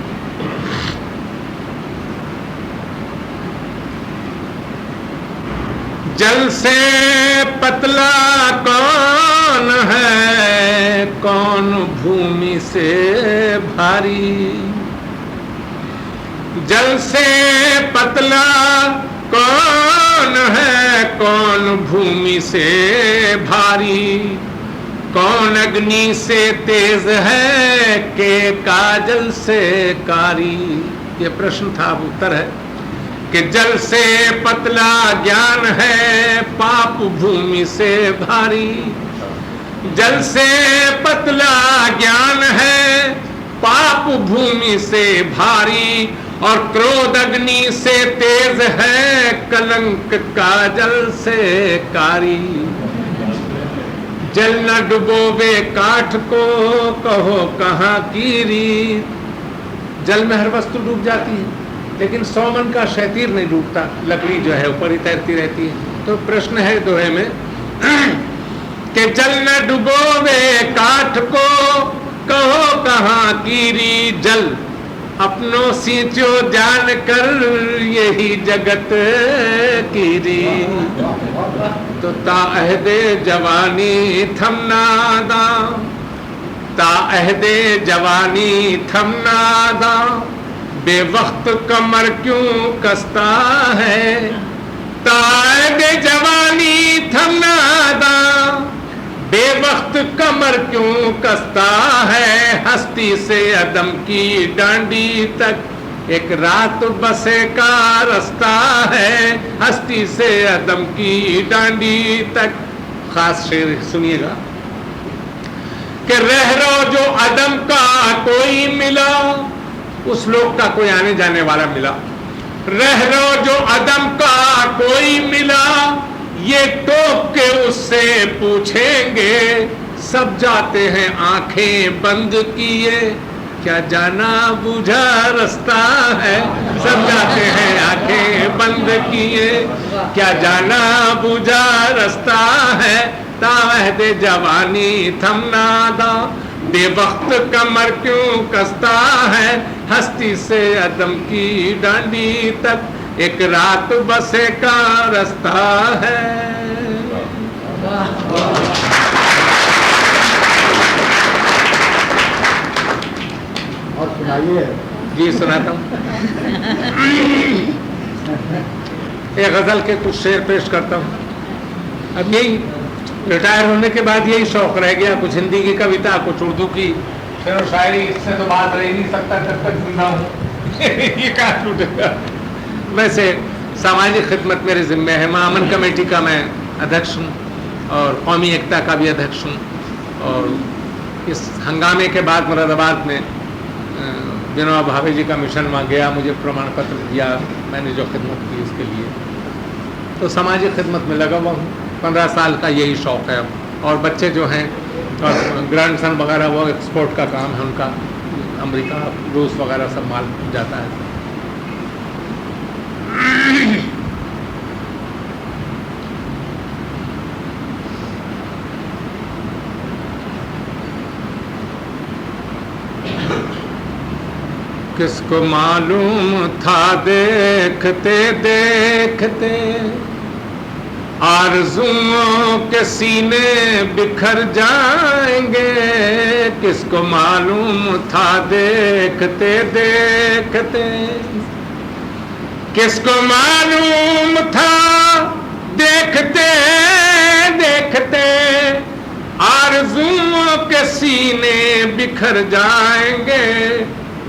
जल से पतला कौन है, कौन भूमि से भारी। जल से पतला कौन है, कौन भूमि से भारी। कौन अग्नि से तेज है के काजल से कारी। ये प्रश्न था, अब उत्तर है कि जल से पतला ज्ञान है, पाप भूमि से भारी। जल से पतला ज्ञान है, पाप भूमि से भारी। और क्रोध अग्नि से तेज है, कलंक काजल से कारी। जल न डुबोवे काठ को, कहो कहाँ की रीत। जल में हर वस्तु डूब जाती है, लेकिन 100 मन का शैतीर नहीं डूबता, लकड़ी जो है ऊपर ही तैरती रहती है। तो प्रश्न है दोहे में कि जल न डुबोवे काठ को, कहो कहाँ की रीत। जल अपनों सींचो जान कर, यही जगत की रीत। तो ताअहदे जवानी थमना दा, ताअहदे जवानी थमना दा। बेवक्त कमर क्यों कसता है, ताअहदे जवानी थमना दा। बेवक्त कमर क्यों कसता है, हस्ती से अदम की डांडी तक एक रात बसे का रास्ता है। हस्ती से अदम की डांडी तक। खास शेर सुनिएगा कि रहरो जो अदम का कोई मिला, उस लोक का कोई आने जाने वाला मिला। रहरो जो अदम का कोई मिला, ये टोक के उससे पूछेंगे। सब जाते हैं आंखें बंद किए, क्या जाना बुझा रास्ता है। सब जाते हैं आंखें बंद किए, क्या जाना बुझा रास्ता है। ताअहदे जवानी थमना दा, बेवक्त कमर क्यों कसता है। हस्ती से अदम की डांडी तक एक रात बसे का रास्ता है। और सुनाइए। जी सुनाता हूँ। एक गजल के कुछ शेर पेश करता हूँ। अब यही रिटायर होने के बाद यही शौक रह गया, कुछ हिंदी की कविता, कुछ उर्दू की शेर और शायरी। इससे तो बात रह नहीं सकता जब तक जिंदा हूँ ये कहाँ छूटेगा। वैसे सामाजिक खिदमत मेरे जिम्मे है। मैं अमन कमेटी का मैं अध्यक्ष हूँ और कौमी एकता का भी अध्यक्ष हूँ। और इस हंगामे के बाद मुरादाबाद में विनोबा भावे जी का मिशन वहाँ गया, मुझे प्रमाण पत्र दिया, मैंने जो खिदमत की उसके लिए। तो सामाजिक खिदमत में लगा हुआ हूँ। 15 साल का यही शौक़ है। और बच्चे जो हैं और ग्रैंडसन वगैरह वो एक्सपोर्ट का काम है उनका, अमेरिका रूस वगैरह सब माल जाता है। किसको मालूम था देखते देखते आरज़ुओं के सीने बिखर जाएंगे। किसको मालूम था देखते देखते, किसको मालूम था देखते देखते आरज़ुओं के सीने बिखर जाएंगे।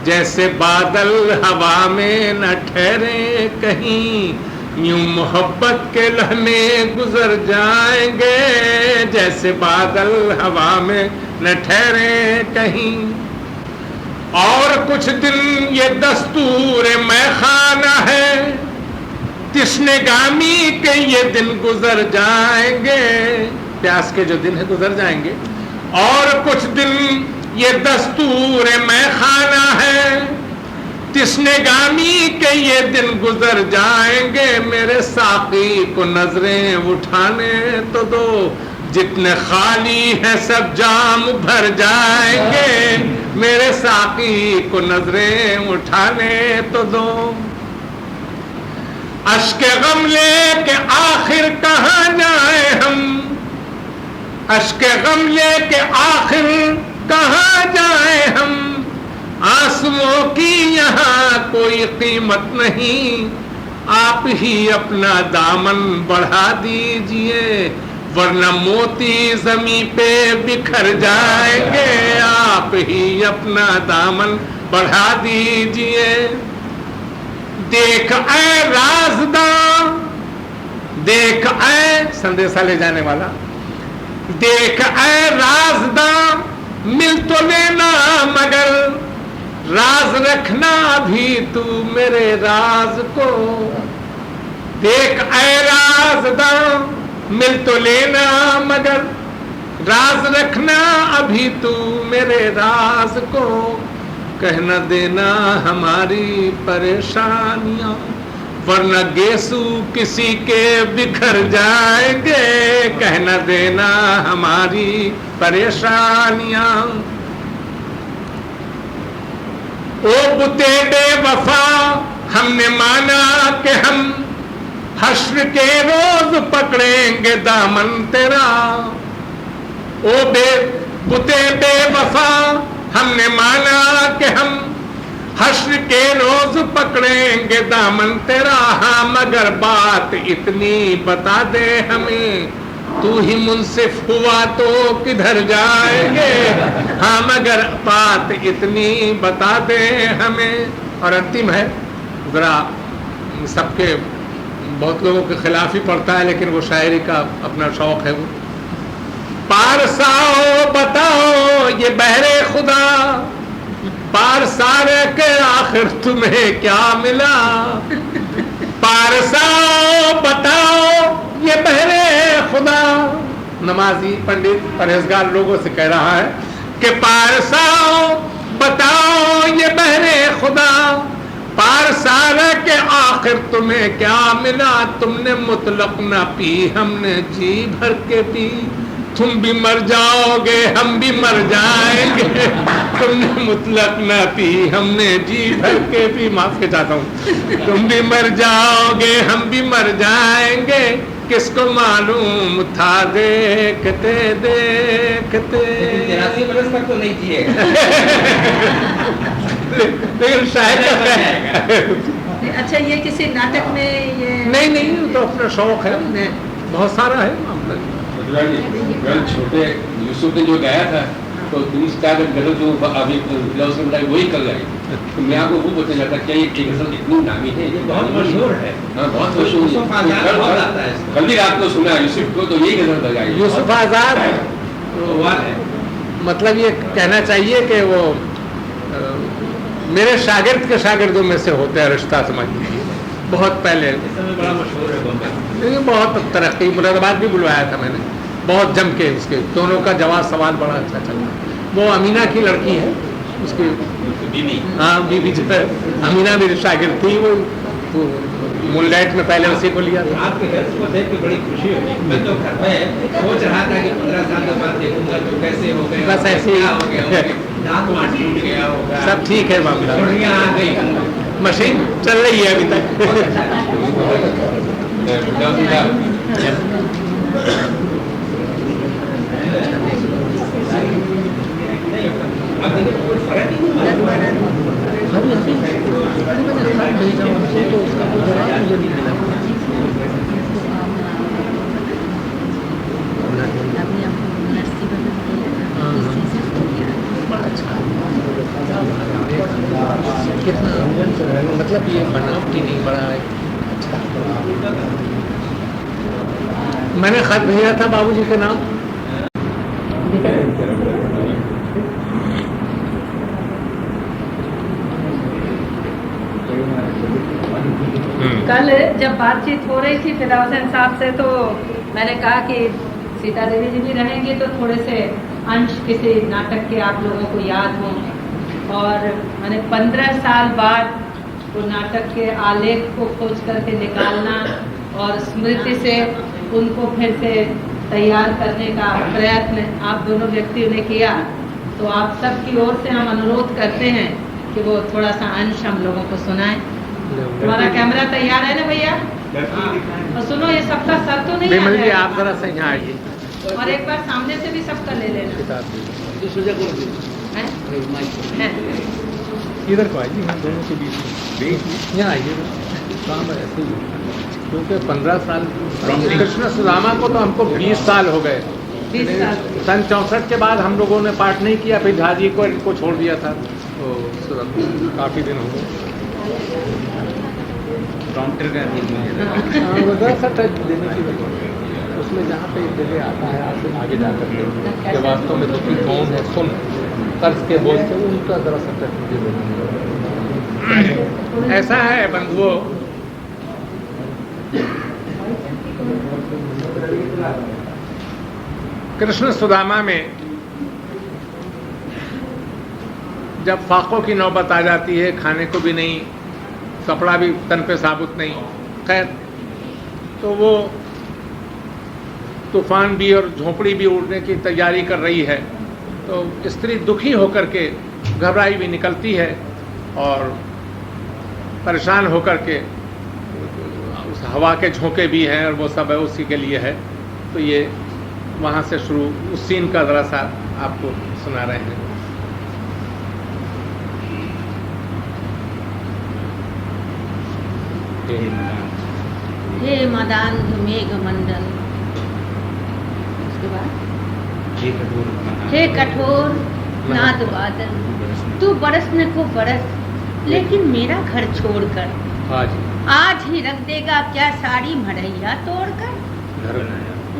जैसे बादल हवा में न ठहरे कहीं, यूं मोहब्बत के लहने गुजर जाएंगे। जैसे बादल हवा में न ठहरे कहीं। और कुछ दिन ये दस्तूर मैखाना है, तिश्नेगामी के ये दिन गुजर जाएंगे। प्यास के जो दिन है गुजर जाएंगे। और कुछ दिन ये दस्तूर मैखाना है, तिश्नेगामी के ये दिन गुजर जाएंगे। मेरे साकी को नजरें उठाने तो दो, जितने खाली है सब जाम भर जाएंगे। मेरे साकी को नजरें उठाने तो दो। अश्के गम लेके आखिर कहाँ जाए हम, अश्के गम लेके आखिर कहाँ जाए हम। आंसुओं की यहाँ कोई कीमत नहीं, आप ही अपना दामन बढ़ा दीजिए, वरना मोती जमीन पे बिखर जाएंगे। आप ही अपना दामन बढ़ा दीजिए। देख ऐ राज़दां, देख ऐ संदेशा ले जाने वाला, देख ऐ राज़दां मिल तो लेना मगर राज रखना भी तू मेरे राज को। देख ऐ राज़दां मिल तो लेना मगर राज रखना अभी तू मेरे राज को। कह न देना हमारी परेशानियां, वरना गेसू किसी के बिखर जाएंगे। कह न देना हमारी परेशानियां। ओ बुते बेवफा हमने माना कि हम हश्र के रोज पकड़ेंगे दामन तेरा। ओ बुते बेवफा हमने माना कि हम हश्र के रोज पकड़ेंगे दामन तेरा। हाँ मगर बात इतनी बता दे हमें, तू ही मुंसिफ हुआ तो किधर जाएंगे। हाँ मगर बात इतनी बता दे हमें। और अंतिम है, जरा सबके बहुत लोगों के खिलाफ ही पड़ता है, लेकिन वो शायरी का अपना शौक है। वो पारसाओ बताओ ये बहरे खुदा, पारसारे के आखिर तुम्हें क्या मिला। पारसाओ बताओ ये बहरे खुदा, नमाजी पंडित परहेजगार लोगों से कह रहा है कि पारसाओ बताओ ये बहरे खुदा, पारसारे के आखिर तुम्हें क्या मिला। तुमने मुतलक ना पी हमने जी भर के पी, तुम भी मर जाओगे हम भी मर जाएंगे। तुमने मुतलक ना पी हमने जी भर के पी, माफ के चाहता हूँ। तुम भी मर जाओगे हम भी मर जाएंगे, किसको मालूम था देखते देखते। 83 बरस तक तो नहीं जिएगा। लेकिन शायद अच्छा, ये किसी नाटक में ये नहीं, तो अपना शौक है। बहुत सारा है मामला। छोटे यूसुफ ने जो गाया था तो 20 गजल जो अभी वही कर गए, तो मैं आपको वो बताना चाहता क्या ये गजल इतनी नामी है, ये बहुत मशहूर है। हाँ बहुत मशहूर है। कल भी रात को सुना यूसुफ को, तो यही गजल बजाई यूसुफ आजाद मतलब ये कहना चाहिए कि वो मेरे शागिर्द के शागिर्दों में से होते हैं, रिश्ता समझ लीजिए। बहुत पहले बड़ा मशहूर है बम्बई। बहुत तरक्की, मुरादाबाद भी बुलवाया था मैंने, बहुत जम के उसके दोनों का जवाब सवाल बड़ा अच्छा चला। वो अमीना की लड़की है, उसकी बीवी। हाँ बीवी जो है अमीना मेरी शागिर्द थी। वो मूनलाइट में पहले उसी को लिया था। आपके घर को देख के बड़ी खुशी हुई। मैं तो घर में सोच रहा था कि 15 साल के बाद देखूंगा तो कैसे हो गया, बस ऐसे ही क्या हो गया होगा, दांत वांत टूट गया होगा, सब ठीक है मामला, चुड़ियाँ आ गई, मशीन चल रही है अभी तक। अब देखिए कोई फर्क ही नहीं कितना मतलब ये बनावटी नहीं बड़ा है। मैंने खत भेजा था बाबूजी के नाम। कल जब बातचीत हो रही थी फिदा हुसैन साहब से, तो मैंने कहा कि सीता देवी जी भी रहेंगे तो थोड़े से अंश किसी नाटक के आप लोगों को याद हों। और मैंने 15 साल बाद वो नाटक के आलेख को खोज करके निकालना और स्मृति से उनको फिर से तैयार करने का प्रयत्न आप दोनों व्यक्तियों ने किया। तो आप सब की ओर से हम अनुरोध करते हैं कि वो थोड़ा सा अंश हम लोगों को सुनाएं। हमारा कैमरा तैयार है ना भैया? और सुनो, ये सबका सर तो नहीं विमल आ जी जाएगा। आप जरा से यहाँ आइए। और एक बार सामने से भी सबका ले लेना है? इधर को आइए, हम दोनों के बीच यहाँ आइए। काम ऐसे ही क्योंकि 15 साल कृष्ण सुदामा को तो हमको 20 साल हो गए। 20 साल सन 64 के बाद हम लोगों ने पाठ नहीं किया, फिर झाजी को इनको छोड़ दिया था, तो काफ़ी दिन हो गए। काउंटर का देने की उसमें जहाँ पे जगह आता है आपसे आगे जाकर के वास्तव में दुखी कौन है सुन कर्ज के बोलते उनका जरा सा ऐसा है बंधुओं, कृष्ण सुदामा में जब फाकों की नौबत आ जाती है, खाने को भी नहीं, कपड़ा भी तन पे साबुत नहीं, खैर तो वो तूफान भी और झोंपड़ी भी उड़ने की तैयारी कर रही है। तो स्त्री दुखी होकर के घबराई भी निकलती है और परेशान होकर के उस हवा के झोंके भी हैं और वो सब है उसी के लिए है। तो ये वहाँ से शुरू उस सीन का ज़रा सा आपको सुना रहे हैं। हे मदान मेघ मंडल, उसके बाद हे कठोर नाद बादल, तू बरसने को बरस, लेकिन मेरा घर छोड़कर आज ही रख देगा क्या साड़ी मढ़ैया तोड़कर।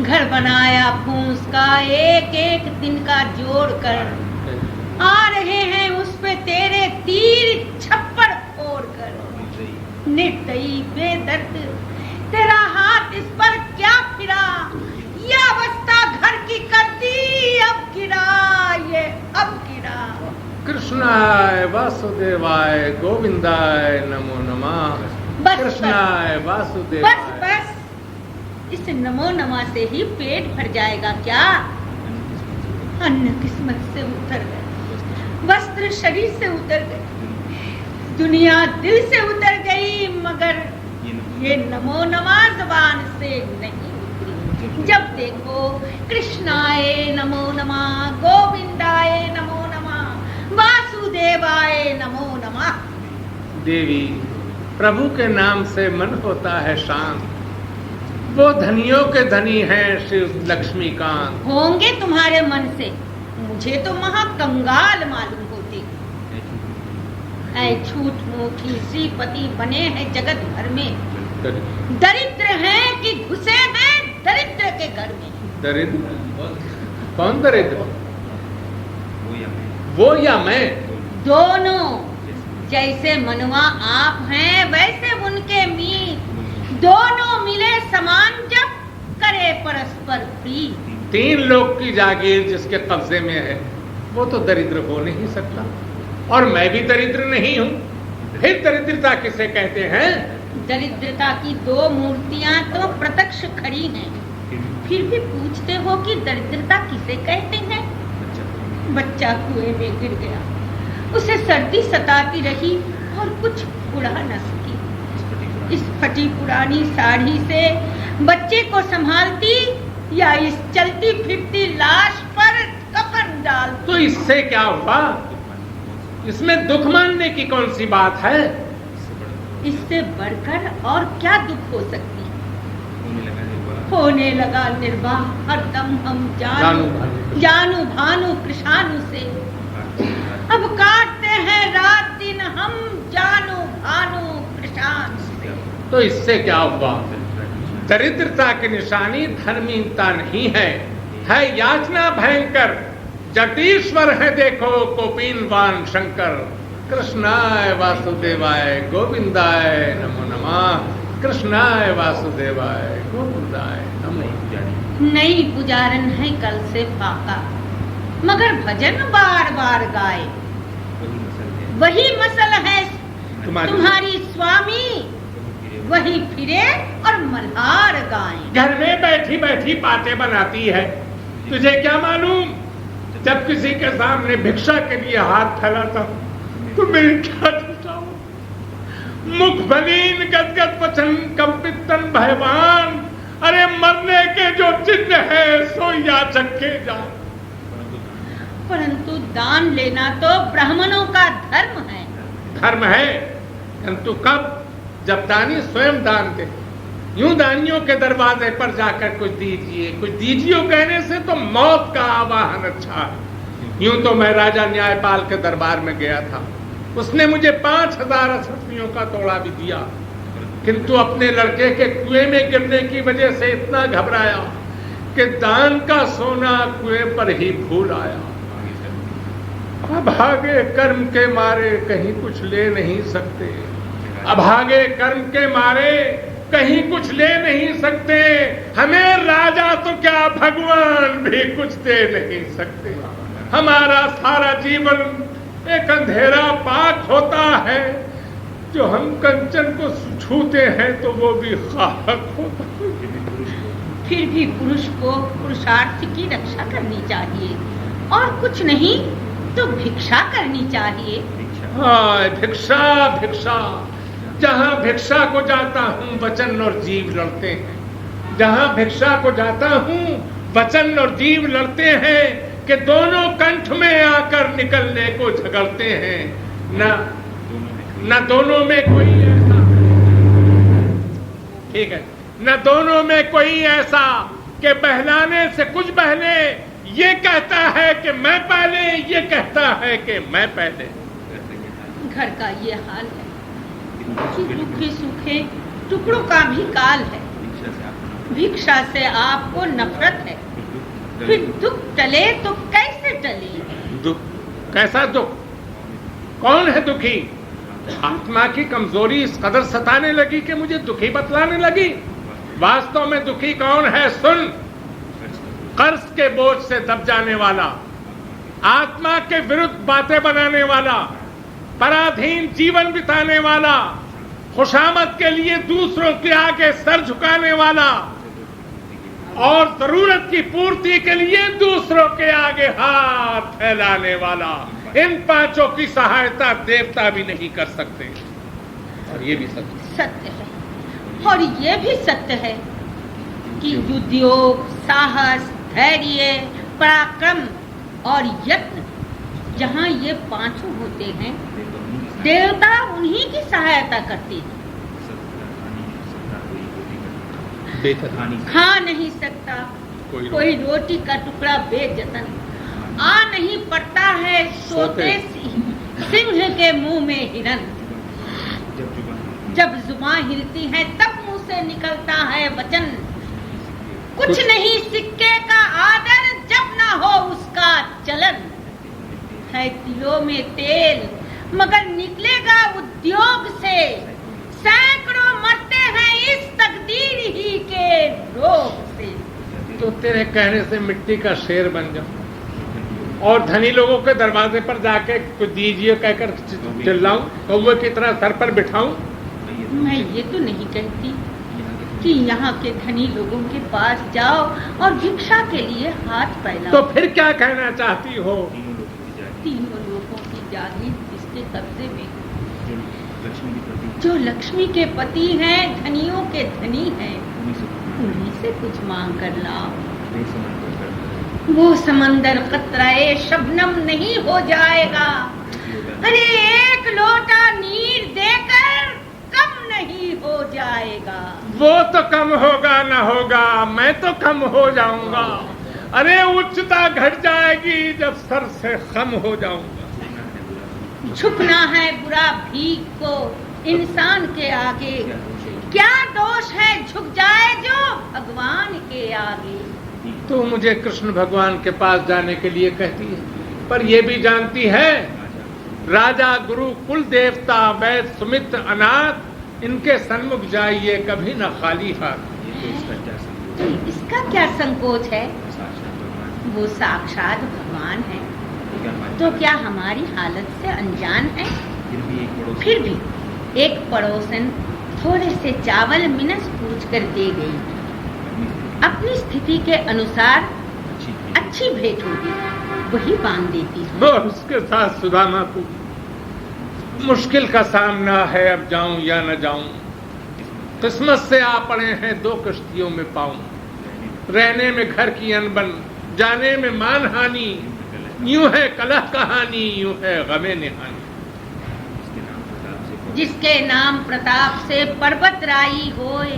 घर बनाया फूस का एक एक दिन का जोड़ कर, आ रहे हैं उस पे तेरे तीर छप्पड़ फोड़ कर। निर्दयी बेदर्द तेरा हाथ इस पर क्या फिरा, ये अवस्था घर की करती अब गिरा, ये अब गिरा। कृष्णाय वासुदेवाय गोविंदाय नमो नमः। बस कृष्णाय वासुदेवाय। बस बस, इस नमो नमः से ही पेट भर जाएगा क्या? अन्न किस्मत से उतर गए, वस्त्र शरीर से उतर गए, दुनिया दिल से उतर गई, मगर ये नमो नमः ज़बान से नहीं उतरी। जब देखो कृष्णाय नमो नमः, गोविंदाय नमो नमः, वासुदेवाय नमो नमः। देवी प्रभु के नाम से मन होता है शांत, वो धनियों के धनी हैं श्री लक्ष्मीकांत। होंगे तुम्हारे मन से, मुझे तो महा कंगाल मालूम होती। ऐ झूठ मूठी श्रीपति बने हैं जगत भर में, दरिद्र हैं कि घुसे हैं दरिद्र के घर में। दरिद्र? कौन दरिद्र? वो या मैं? दोनों। जैसे मनवा आप हैं वैसे उनके मीत, दोनों मिले समान जब करे परस्पर प्रीत। 3 लोग की जागीर जिसके कब्जे में है वो तो दरिद्र हो नहीं सकता, और मैं भी दरिद्र नहीं हूँ। फिर दरिद्रता किसे कहते हैं? दरिद्रता की 2 मूर्तियां तो प्रत्यक्ष खड़ी हैं, फिर भी पूछते हो कि दरिद्रता किसे कहते हैं? बच्चा कुएं में गिर गया, उसे सर्दी सताती रही और कुछ उड़ा न सकी। इस फटी पुरानी साड़ी से बच्चे को संभालती या इस चलती फिरती लाश पर कफन डाल? तो इससे क्या हुआ? इसमें दुख मानने की कौन सी बात है? इससे बढ़कर और क्या दुख हो सकती? होने लगा निर्वाह हरदम हम जानू भानु कृषाणु से। अब काटते हैं रात दिन हम जानू भानु कृषाणु से। तो इससे क्या हुआ? दरिद्रता की निशानी धर्मीनता नहीं है याचना भयंकर। जगदीश्वर है देखो कोपिनवान शंकर। कृष्णाय वासुदेवाय गोविंदाय नमो नमः। कृष्णाय वासुदेवाय गोविंदाय नमो। नई पुजारन है कल से फाका, मगर भजन बार बार गाए। वही मसल है तुम्हारी स्वामी, वही फिरे और मल्हार गाएं। घर में बैठी बैठी बातें बनाती है, तुझे क्या मालूम? जब किसी के सामने भिक्षा के लिए हाथ फैलाता तो मेरी क्या चिंता हो? मुख बलीन गदगद वचन कंपित तन भयवान। अरे मरने के जो चिन्ह है सो याचक के जान। परंतु दान लेना तो ब्राह्मणों का धर्म है। धर्म है, परंतु कब? जब दानी स्वयं दान दे। यूं दानियों के दरवाजे पर जाकर कुछ दीजिए कुछ दीजिए कहने से तो मौत का आवाहन अच्छा है। यूं तो मैं राजा न्यायपाल के दरबार में गया था, उसने मुझे 5000 अशर्फियों का तोड़ा भी दिया, किंतु अपने लड़के के कुएं में गिरने की वजह से इतना घबराया कि दान का सोना कुएं पर ही भूल आया। अभागे कर्म के मारे कहीं कुछ ले नहीं सकते, अभागे कर्म के मारे कहीं कुछ ले नहीं सकते। हमें राजा तो क्या भगवान भी कुछ दे नहीं सकते। हमारा सारा जीवन एक अंधेरा पाक होता है, जो हम कंचन को छूते हैं तो वो भी खाक होता है। फिर भी पुरुष को पुरुषार्थ की रक्षा करनी चाहिए, और कुछ नहीं तो भिक्षा करनी चाहिए। हाँ, भिक्षा भिक्षा। जहाँ भिक्षा को जाता हूँ वचन और जीव लड़ते हैं। जहाँ भिक्षा को जाता हूँ वचन और जीव लड़ते हैं कि दोनों कंठ में आकर निकलने को झगड़ते हैं। न दोनों में कोई ऐसा, ठीक है, न दोनों में कोई ऐसा कि बहलाने से कुछ बहले। ये कहता है कि मैं पहले, ये कहता है कि मैं पहले। घर का ये हाल है कि रूखे सूखे टुकड़ों का भी काल है। भिक्षा से आपको नफरत है, फिर दुख टले तो कैसे टले? दुख? कैसा दुख? कौन है दुखी? आत्मा की कमजोरी इस कदर सताने लगी कि मुझे दुखी बतलाने लगी। वास्तव में दुखी कौन है? सुन, कर्ज के बोझ से दब जाने वाला, आत्मा के विरुद्ध बातें बनाने वाला, पराधीन जीवन बिताने वाला, खुशामद के लिए दूसरों के आगे सर झुकाने वाला और जरूरत की पूर्ति के लिए दूसरों के आगे हाथ फैलाने वाला। इन 5 की सहायता देवता भी नहीं कर सकते। और ये भी सत्य है। और ये भी सत्य है कि उद्योग, साहस, धैर्य, पराक्रम और यत्न, जहाँ ये 5 होते हैं, देवता उन्हीं की सहायता करते हैं। खा नहीं सकता कोई रोटी का टुकड़ा बेजतन, आ नहीं पड़ता है सोते सिंह के मुंह में हिरन। जब जुबान हिलती है तब मुंह से निकलता है वचन, कुछ नहीं सिक्के का आदर जब ना हो उसका चलन। है तिलों में तेल मगर निकलेगा उद्योग से, सैकड़ों मरते हैं इस तकदीर ही के रोग से। तो तेरे कहने से मिट्टी का शेर बन जाऊं और धनी लोगों के दरवाजे पर जाके कुछ दीजिए कहकर चिल्लाऊं, कौवे की तरह सर पर बिठाऊं? मैं ये तो नहीं कहती कि यहाँ के धनी लोगों के पास जाओ और भिक्षा के लिए हाथ फैलाओ। तो फिर क्या कहना चाहती हो? तीनों लोगों की जागीर जिसके कब्जे में, जो लक्ष्मी के पति हैं, धनियों के धनी हैं, उन्हीं से कुछ मांग कर लाओ। वो समंदर कतराए शबनम नहीं हो जाएगा, अरे एक लोटा नीर देकर कम नहीं हो जाएगा। वो तो कम होगा ना होगा, मैं तो कम हो जाऊंगा। अरे उच्चता घट जाएगी जब सर से खम हो जाऊंगा। झुकना है बुरा भीख को इंसान के आगे, क्या दोष है झुक जाए जो भगवान के आगे। तो मुझे कृष्ण भगवान के पास जाने के लिए कहती है, पर ये भी जानती है राजा गुरु कुल देवता वैद सुमित्र अनाथ, इनके सन्मुख जाइए कभी न खाली हाथ। इसका क्या संकोच है, वो साक्षात भगवान है, तो क्या हमारी हालत से अनजान है। फिर भी एक पड़ोसन थोड़े से चावल मिनस पूछ कर दे गई, अपनी स्थिति के अनुसार अच्छी भेंट होगी वही बांध देती है। और उसके साथ सुदामा को मुश्किल का सामना है, अब जाऊं या न जाऊं। किस्मत से आ पड़े हैं दो कश्तियों में पाऊं, रहने में घर की अनबन, जाने में मानहानि। यूं है कलह कहानी, यूं है गमे निहानी। जिसके नाम प्रताप से पर्वत राई होए,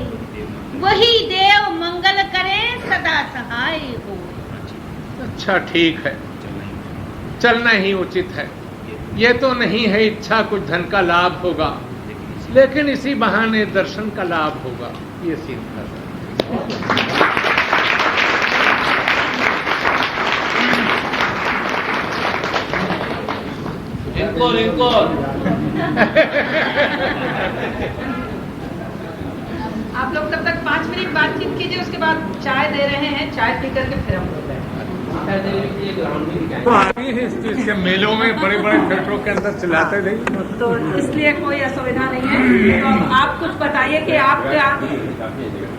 वही देव मंगल करे सदा सहाय हो। अच्छा ठीक है, चलना ही उचित है। ये तो नहीं है इच्छा कुछ धन का लाभ होगा, लेकिन इसी बहाने दर्शन का लाभ होगा, ये सीखा। इनको आप लोग तब तक 5 मिनट बातचीत कीजिए, उसके बाद चाय दे रहे हैं, चाय पी करके फिर हम लोग तो आगे ही इस चीज के मेलों में बड़े बड़े थिएटरों के अंदर चिल्लाते नहीं, तो इसलिए कोई असुविधा नहीं है। तो अब आप कुछ बताइए कि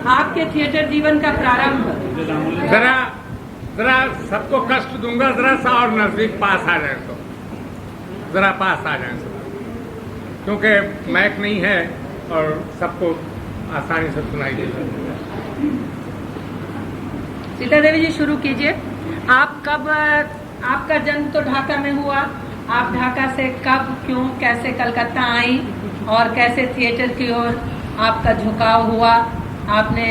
आपके थिएटर जीवन का प्रारंभ। जरा सबको कष्ट दूंगा, जरा सा और नजदीक पास आ जाए, तो जरा पास आ जाए, क्योंकि माइक नहीं है और सबको आसानी से सुनाई देगा। सीता देवी जी शुरू कीजिए। आप कब, आपका जन्म तो ढाका में हुआ, आप ढाका से कब, क्यों, कैसे कलकत्ता आई और कैसे थिएटर की ओर आपका झुकाव हुआ। आपने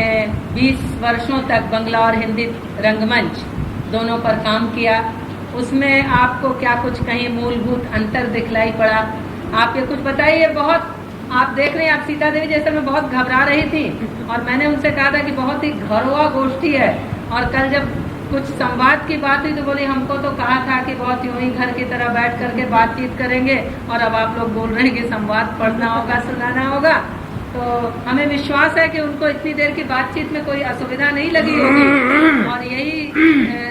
20 वर्षों तक बंगला और हिंदी रंगमंच दोनों पर काम किया, उसमें आपको क्या कुछ कहीं मूलभूत अंतर दिखलाई पड़ा, आप ये कुछ बताइए। बहुत आप देख रहे हैं, आप सीता देवी जैसे में बहुत घबरा रही थी और मैंने उनसे कहा था कि बहुत ही घरोआ गोष्ठी है, और कल जब कुछ संवाद की बात हुई तो बोली हमको तो कहा था कि बहुत यूं ही घर की तरह बैठ करके बातचीत करेंगे, और अब आप लोग बोल रहे हैं कि संवाद पढ़ना होगा, सुनाना होगा। तो हमें विश्वास है कि उनको इतनी देर की बातचीत में कोई असुविधा नहीं लगी होगी और यही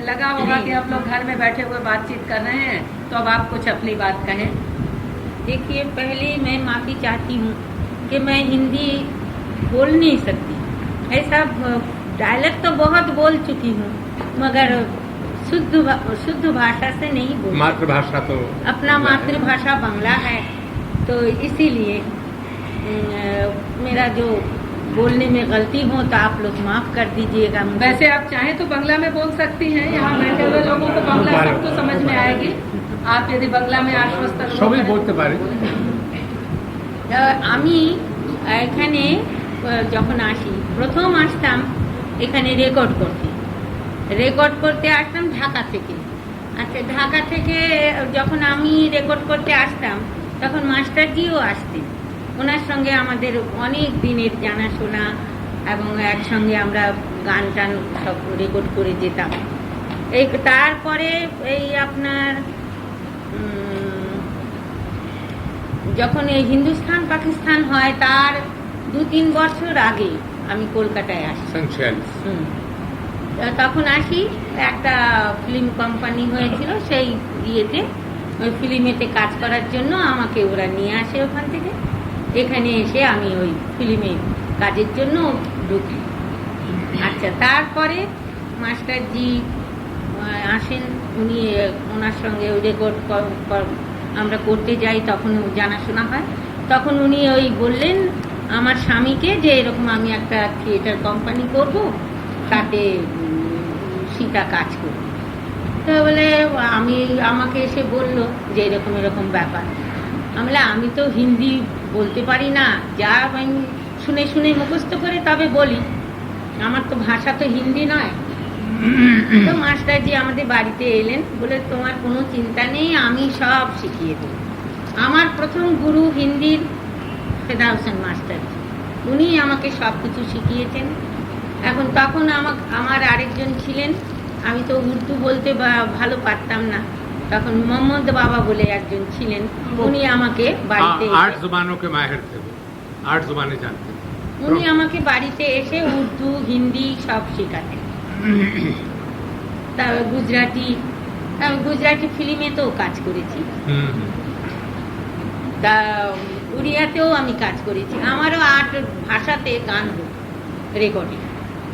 लगा होगा कि आप लोग घर में बैठे हुए बातचीत कर रहे हैं। तो अब आप कुछ अपनी बात कहें। देखिए, पहले मैं माफ़ी चाहती हूँ कि मैं हिंदी बोल नहीं सकती। ऐसा डायलेक्ट तो बहुत बोल चुकी हूँ, मगर शुद्ध भाषा से नहीं बोल। मातृभाषा तो अपना मातृभाषा बांग्ला है, तो इसीलिए मेरा जो बोलने में गलती हो तो आप लोग माफ कर दीजिएगा। वैसे आप चाहें तो बांग्ला में बोल सकती हैं, यहाँ बैठे हुए लोगों को बांग्ला सबको समझ में आएगी। आप यदि बांग्ला में आश्वस्त सभी बोलते पारे। আমি এখানে যখন আসি প্রথম আসতাম এখানে রেকর্ড করতে আসতাম ঢাকা থেকে। আচ্ছা, ঢাকা থেকে যখন আমি রেকর্ড করতে আসতাম তখন মাস্টারজিও আসতেন। ওনার সঙ্গে আমাদের অনেক দিনের জানাশোনা এবং একসঙ্গে আমরা গান টান সব রেকর্ড করে যেতাম। এই তারপরে এই আপনার যখন এই হিন্দুস্তান পাকিস্তান হয় তার 2-3 বছর আগে আমি কলকাতায় আসি। তখন আসি, একটা ফিল্ম কোম্পানি হয়েছিল, সেই ইয়েতে ওই ফিল্মেতে কাজ করার জন্য আমাকে ওরা নিয়ে আসে ওখান থেকে। এখানে এসে আমি ওই ফিল্মে কাজের জন্য ঢুকি। আচ্ছা, তারপরে মাস্টারজি আসেন, উনি ওনার সঙ্গে ওই রেকর্ড আমরা করতে যাই, তখন জানাশোনা হয়। তখন উনি ওই বললেন আমার স্বামীকে যে এরকম আমি একটা থিয়েটার কোম্পানি করব, তাতে সীতা কাজ করবে। তো বলে আমাকে এসে বলল যে এরকম ব্যাপার। আমি তো হিন্দি বলতে পারি না, যা আমি শুনে মুখস্থ করে তবে বলি, আমার তো ভাষা তো হিন্দি নয়। তো মাস্টারজি আমাদের বাড়িতে এলেন, বলে তোমার কোনো চিন্তা নেই, আমি সব শিখিয়ে দেব। আমার প্রথম গুরু হিন্দির ফেদা হোসেন মাস্টারজি, উনি আমাকে সব কিছু শিখিয়েছেন। তখন আমার আরেকজন ছিলেন, আমি তো উর্দু বলতে ভালো পারতাম না, তখন মোহাম্মদ বাবা বলে একজন ছিলেন, উনি আমাকে বাড়িতে 8 जुबानों के माहिर थे, 8 जुबानें जानते। উনি আমাকে বাড়িতে এসে উর্দু হিন্দি সব শেখাতেন। তারপর গুজরাটি ফিল্মে তো কাজ করেছি, তা উড়িয়াতেও আমি কাজ করেছি। আমারও 8 ভাষাতে গান রেকর্ডিং,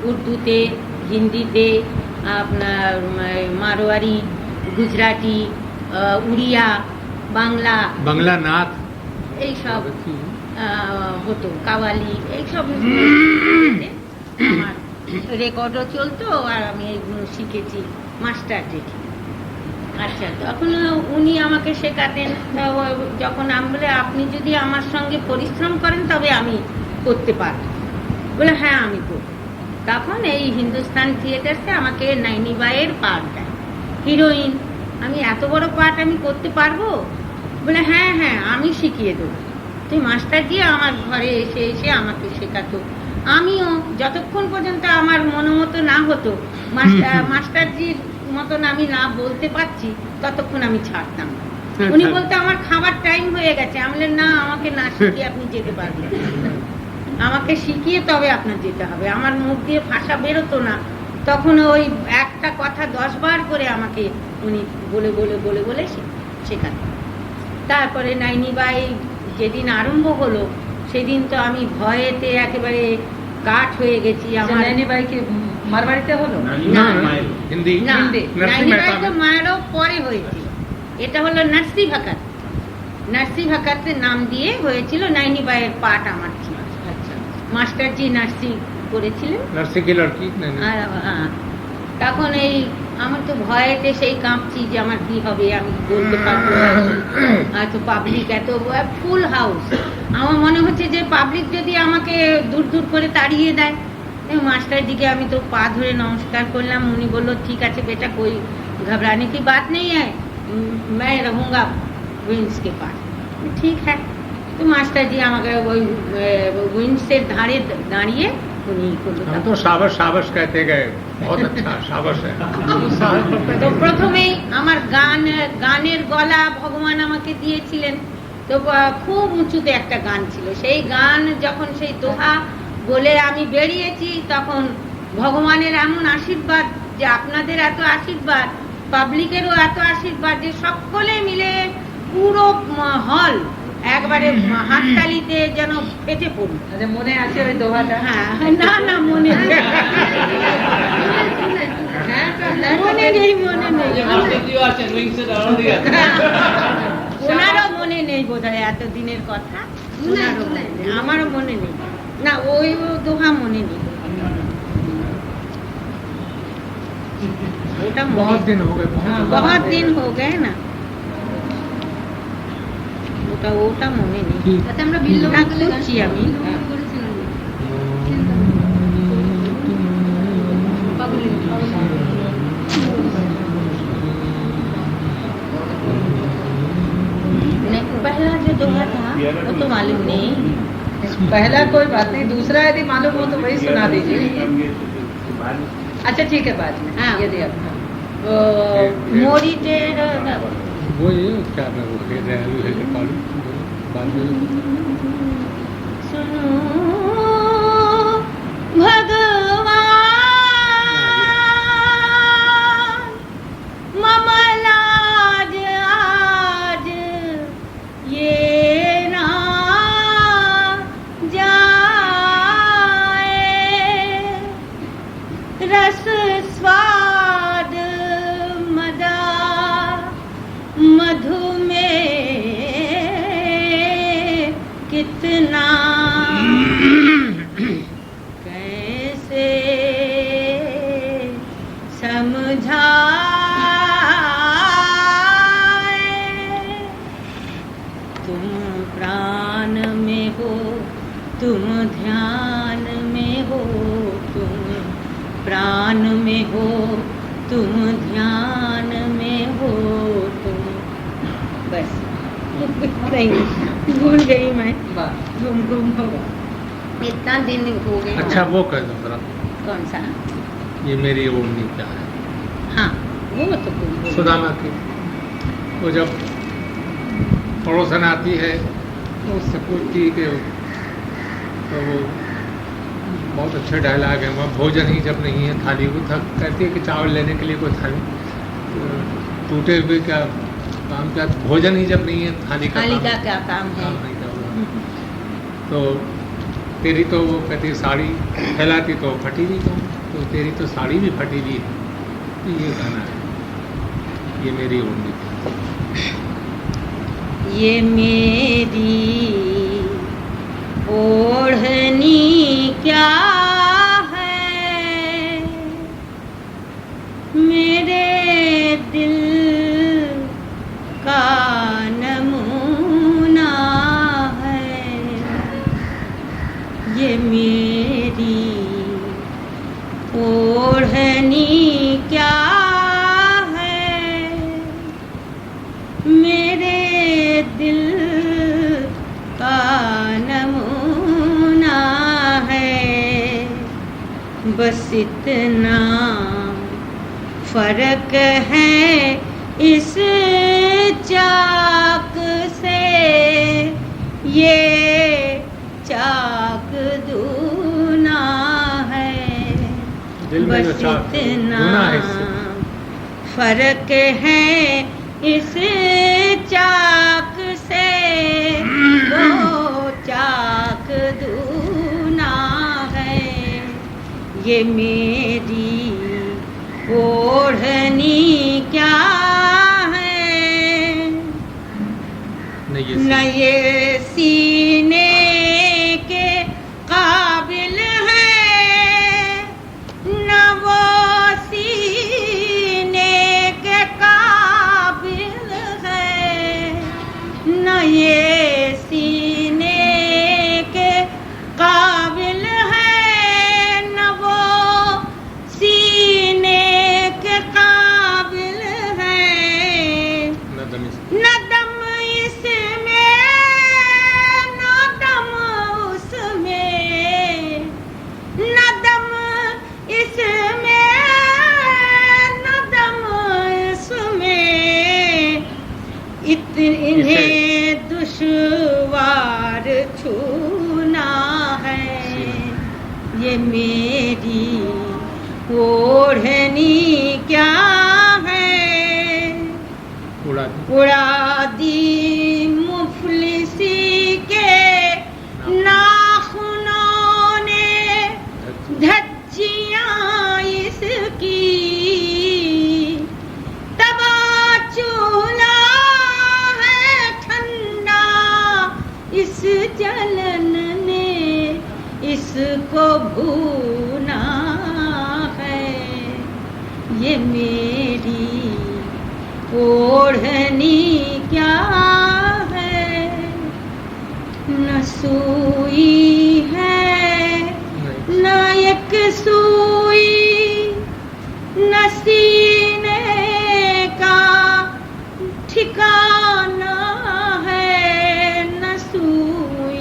উর্দুতে, হিন্দিতে, আপনার মারোয়ারি, গুজরাটি, উড়িয়া, বাংলা নাথ এইসব হতো, কাওয়ালি, এইসব আমার রেকর্ডও চলতো, আর আমি এইগুলো শিখেছি মাস্টার দেখে। আচ্ছা, তখন উনি আমাকে শেখাতেন। যখন আমি বলে আপনি যদি আমার সঙ্গে পরিশ্রম করেন তবে আমি করতে পারব, বলে হ্যাঁ আমি করব। তখন এই হিন্দুস্তান থিয়েটার্সে আমাকে নাইনি বাইয়ের পার্ট দেয়, হিরোইন। আমি এত বড় পার্ট আমি করতে পারবো? বলে হ্যাঁ আমি শিখিয়ে দেবো। তুই মাস্টারজি আমার ঘরে এসে আমাকে শেখাতো। আমিও যতক্ষণ পর্যন্ত আমার মনোমতো না হতো, মাস্টারজির মতন আমি না বলতে পারছি, ততক্ষণ আমি ছাড়তাম। উনি বলতে আমার খাবার টাইম হয়ে গেছে, আমি বললাম না, আমাকে না শিখিয়ে আপনি যেতে পারবেন, আমাকে শিখিয়ে তবে আপনার যেতে হবে। আমার মুখ দিয়ে ভাষা বেরোতো না, তখন ওই একটা কথা 10 বার করে আমাকে উনি বলে শেখাতেন। তারপরে নাইনি বাই যেদিন আরম্ভ হলো, সেদিন তো আমি ভয়েতে একেবারে কাঠ হয়ে গেছি। আমার নাইনি বাইকে মারবাড়িতে হলো না, হিন্দি নাইনি বাই তো মায়েরও পরে হয়েছিল। এটা হলো নার্সি ভাকাতের নাম দিয়ে হয়েছিল, নাইনি বাইয়ের পাঠ আমার ছিল। আচ্ছা, মাস্টারজি নার্সি করেছিলেন, নার্সি কি লড়কি। তখন এই আমার তো ভয়েতে সেই কাঁপছি যে আমার কি হবে, আমি বলতে পারবো এত পাবলিক, এত ফুল হাউস। আমার মনে হচ্ছে যে পাবলিক যদি আমাকে দূর করে তাড়িয়ে দেয়। মাস্টারজিকে আমি তো পা ধরে নমস্কার করলাম। উনি বললো ঠিক আছে বেটা, कोई घबराने की बात नहीं है, मैं रहूंगा विंस के पास। ठीक है। तो मास्टरजी আমাকে ওই উইন্ডসের ধারে দাঁড়িয়ে উনি हम तो शाबाश कहते गए, बहुत अच्छा शाबाश है। তো প্রথমেই আমার গানের গলা ভগবান আমাকে দিয়েছিলেন। তো খুব উঁচুতে একটা গান ছিল, সেই গান যখন সেই দোহা বলে আমি বেরিয়েছি, তখন ভগবানের এমন আশীর্বাদ, যে আপনাদের এত আশীর্বাদ, পাবলিকেরও এত আশীর্বাদ, যে সকলে মিলে পুরো হল একবারে হাততালিতে যেন ফেটে পড়ল। মনে আছে ওই দোহাটা? হ্যাঁ, না মনে নেই, ওনারও মনে নেই বোধহয় এত দিনের কথা, আমারও মনে নেই। না, ওই দোহা মনে নেই, ওটা बहुत दिन हो गए, बहुत दिन हो गए ना, ওটা মনে নেই। আমরা বিল্লো খুঁজছি আমি। मालूम नहीं। पहला कोई बात नहीं, दूसरा यदि मालूम हो तो वही सुना दीजिए। अच्छा ठीक है, बाद में हाँ। यदि आप मोरी टेढ़ वो ये क्या मैं वो कह रहा हूँ है पालू बाद में सुनो भगवान ममलाज आज ये ना जाए, रस स्वाद मदा मधु में कितना कैसे समझाए। तुम प्राण में हो, तुम ध्यान में हो, तुम प्राण में हो, तुम ध्यान में हो, तुम बस नहीं भूल गई मैं। घूम घूम हो इतना दिन हो गया। अच्छा वो कह दो जरा, कौन सा? ये मेरी ओमनी क्या है? हाँ वो तो भूल गई। सुदामा की वो जब पड़ोसन आती है तो उससे पूछती है कि तो वो बहुत अच्छे डायलॉग है, वहाँ भोजन ही जब नहीं है थाली को थक कहती है कि चावल लेने के लिए कोई थाली टूटे हुए क्या काम, क्या भोजन ही जब नहीं है थाली का थाली काम, का क्या काम है? काम नहीं कर रहा। तो तेरी तो वो कहती साड़ी फैलाती तो फटी हुई, तो तेरी तो साड़ी भी फटी हुई है। तो ये गाना है, ये मेरी ओढ़नी। ये मेरी ओढ़नी क्या है, मेरे दिल का नमूना है। ये मेरी ओढ़नी क्या है, मेरे दिल का नमूना है। बस इतना फर्क है इस चाक से, ये चाक दूना है। दिल में जो बस चाक इतना दूना है इससे। फर्क है इस चाक से, वो चाक दूना है। ये मेरी ओढ़नी क्या है, न ये सीने के काबिल है, न वो सीने के काबिल है, न ये सीने के काबिल है, न वो सीने के काबिल है। न दम इसमें न दम उसमें, न दम इसमें न दम इसमें, इन्हें दुश्वार छूना है। ये मेरी ओढ़नी क्या है, उड़ा दी मुफलिसी के नाखूनों ने धज्जियां इसकी, तबा चूल्हा है ठंडा इस जलन ने इसको भूना है। ये मेरी ओढ़नी क्या है, न सुई है न एक सुई, न सीने का ठिकाना है, न सुई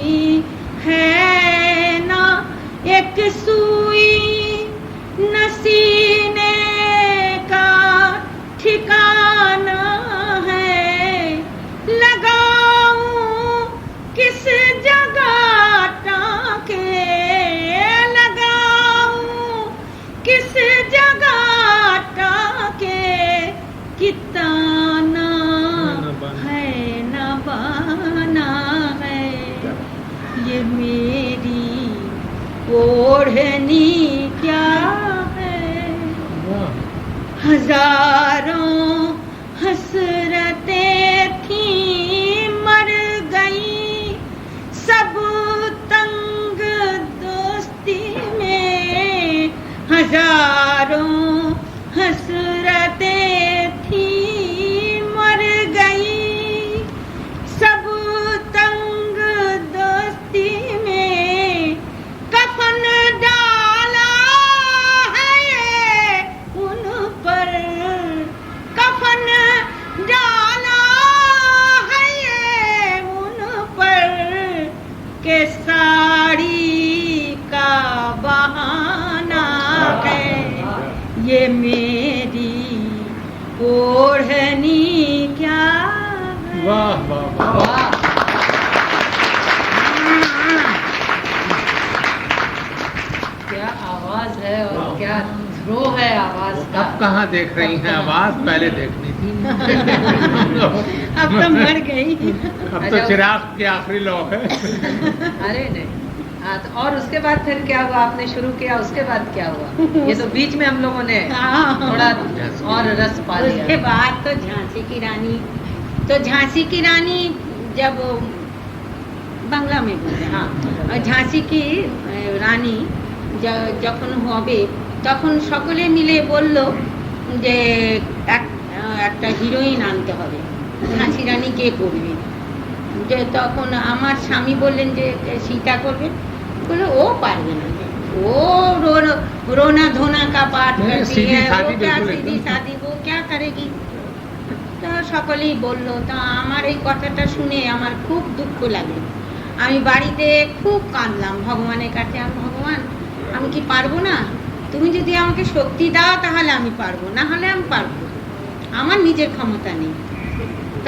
हजारों हसरतें थी मर गई सब तंग दोस्ती में, हजारों हसरतें थी मर गई सब तंग दोस्ती में, कफन डाला है उन पर, कफन डाला है उन पर के साड़ी का बहाना है, ये मेरी ओढ़नी क्या है। वाह वाह वाह। क्या आवाज है और क्या थ्रो है आवाज का। अब कहाँ देख रही हैं आवाज, पहले देखनी थी। अब तो मर गई। अब तो चिराग के आखिरी लोग है। अरे नहीं। हाँ, तो और उसके बाद फिर क्या हुआ? आपने शुरू किया, उसके बाद क्या हुआ? ये तो बीच में हम लोगों ने थोड़ा और रस पा लिया। उसके बाद तो झांसी की रानी, तो झांसी की रानी जब বাংলা में बोलते हैं, हाँ, और झांसी की রানী যখন হবে তখন সকলে মিলে বলল যে একটা হিরোইন আনতে হবে, ঝাঁসি রানী কে করবে। যে তখন আমার স্বামী বললেন যে সীতা করবে, বলে ও পারবে না, ও रोना धोना का पाठ करती है, वो क्या सीधी सादी, वो क्या करेगी। তো সকলেই বললো। তা আমার এই কথাটা শুনে আমার খুব দুঃখ লাগলো। আমি বাড়িতে খুব কাঁদলাম ভগবানের কাছে, আমি ভগবান আমি কি পারবো না, তুমি যদি আমাকে শক্তি দাও তাহলে আমি পারবো, না হলে আমি পারবো, আমার নিজের ক্ষমতা নেই।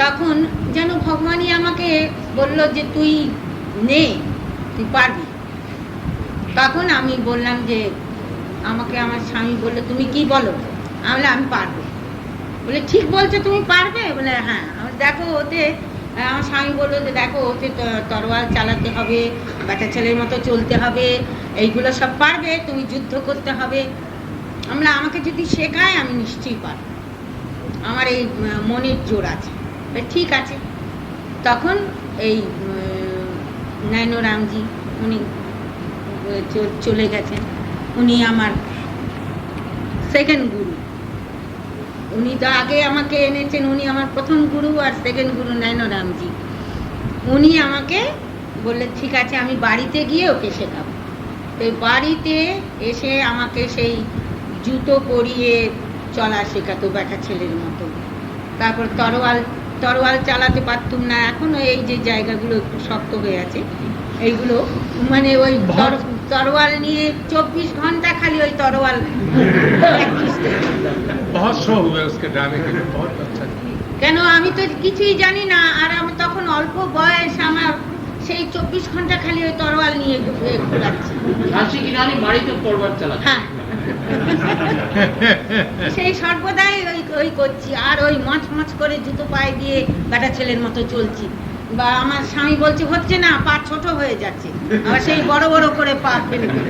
তখন যেন ভগবানই আমাকে বললো যে তুই নে, তুই পারবি। তখন আমি বললাম যে আমাকে আমার স্বামী বললো তুমি কি বলো, আমি বললাম আমি পারবো। বলে ঠিক বলছো তুমি পারবে? বলে হ্যাঁ। দেখো ওতে আমার স্বামী বললো যে দেখো ওতে তরোয়াল চালাতে হবে, বাচ্চা ছেলের মতো চলতে হবে, এইগুলো সব পারবে, তুমি যুদ্ধ করতে হবে। আমরা আমাকে যদি শেখায় আমি নিশ্চয়ই পারবো, আমার এই মনের জোর আছে। ঠিক আছে। তখন এই নয়নরামজি উনি চলে গেছেন, উনি আমার সেকেন্ড গুরু। উনি তো আগে আমাকে এনেছেন, উনি আমার প্রথম গুরু, আর সেকেন্ড গুরু নয়নরামজি। উনি আমাকে বললেন ঠিক আছে আমি বাড়িতে গিয়ে ওকে শেখাবো। তো বাড়িতে এসে আমাকে সেই জুতো পরিয়ে চলা শেখাতো ব্যাটা ছেলের মতো। তারপর তরোয়াল চালাতে পারতুম না, এখনো এই যে জায়গাগুলো একটু শক্ত হয়ে আছে এইগুলো, মানে ওই তরোয়াল নিয়ে 24 ঘন্টা খালি ওই তরোয়াল। बहुत शो हुए उसके ड्रामे के लिए, बहुत अच्छा। কেন আমি তো কিছুই জানি না, আর আমি তখন অল্প বয়স, আমার সেই 24 ঘন্টা খালি ওই তরোয়াল নিয়ে ঘোরাচ্ছি। ঝাঁসি কি রানী বাড়িতে তরোয়াল চালাচ্ছে? হ্যাঁ, সেই সর্বদাই ওই করছি, আর ওই মচ করে জুতো পায়ে দিয়ে ব্যাটা ছেলের মতো চলছি। বা আমার স্বামী বলছে হচ্ছে না, পা ছোট হয়ে যাচ্ছে, আবার সেই বড় বড় করে পা ফেলে দিল।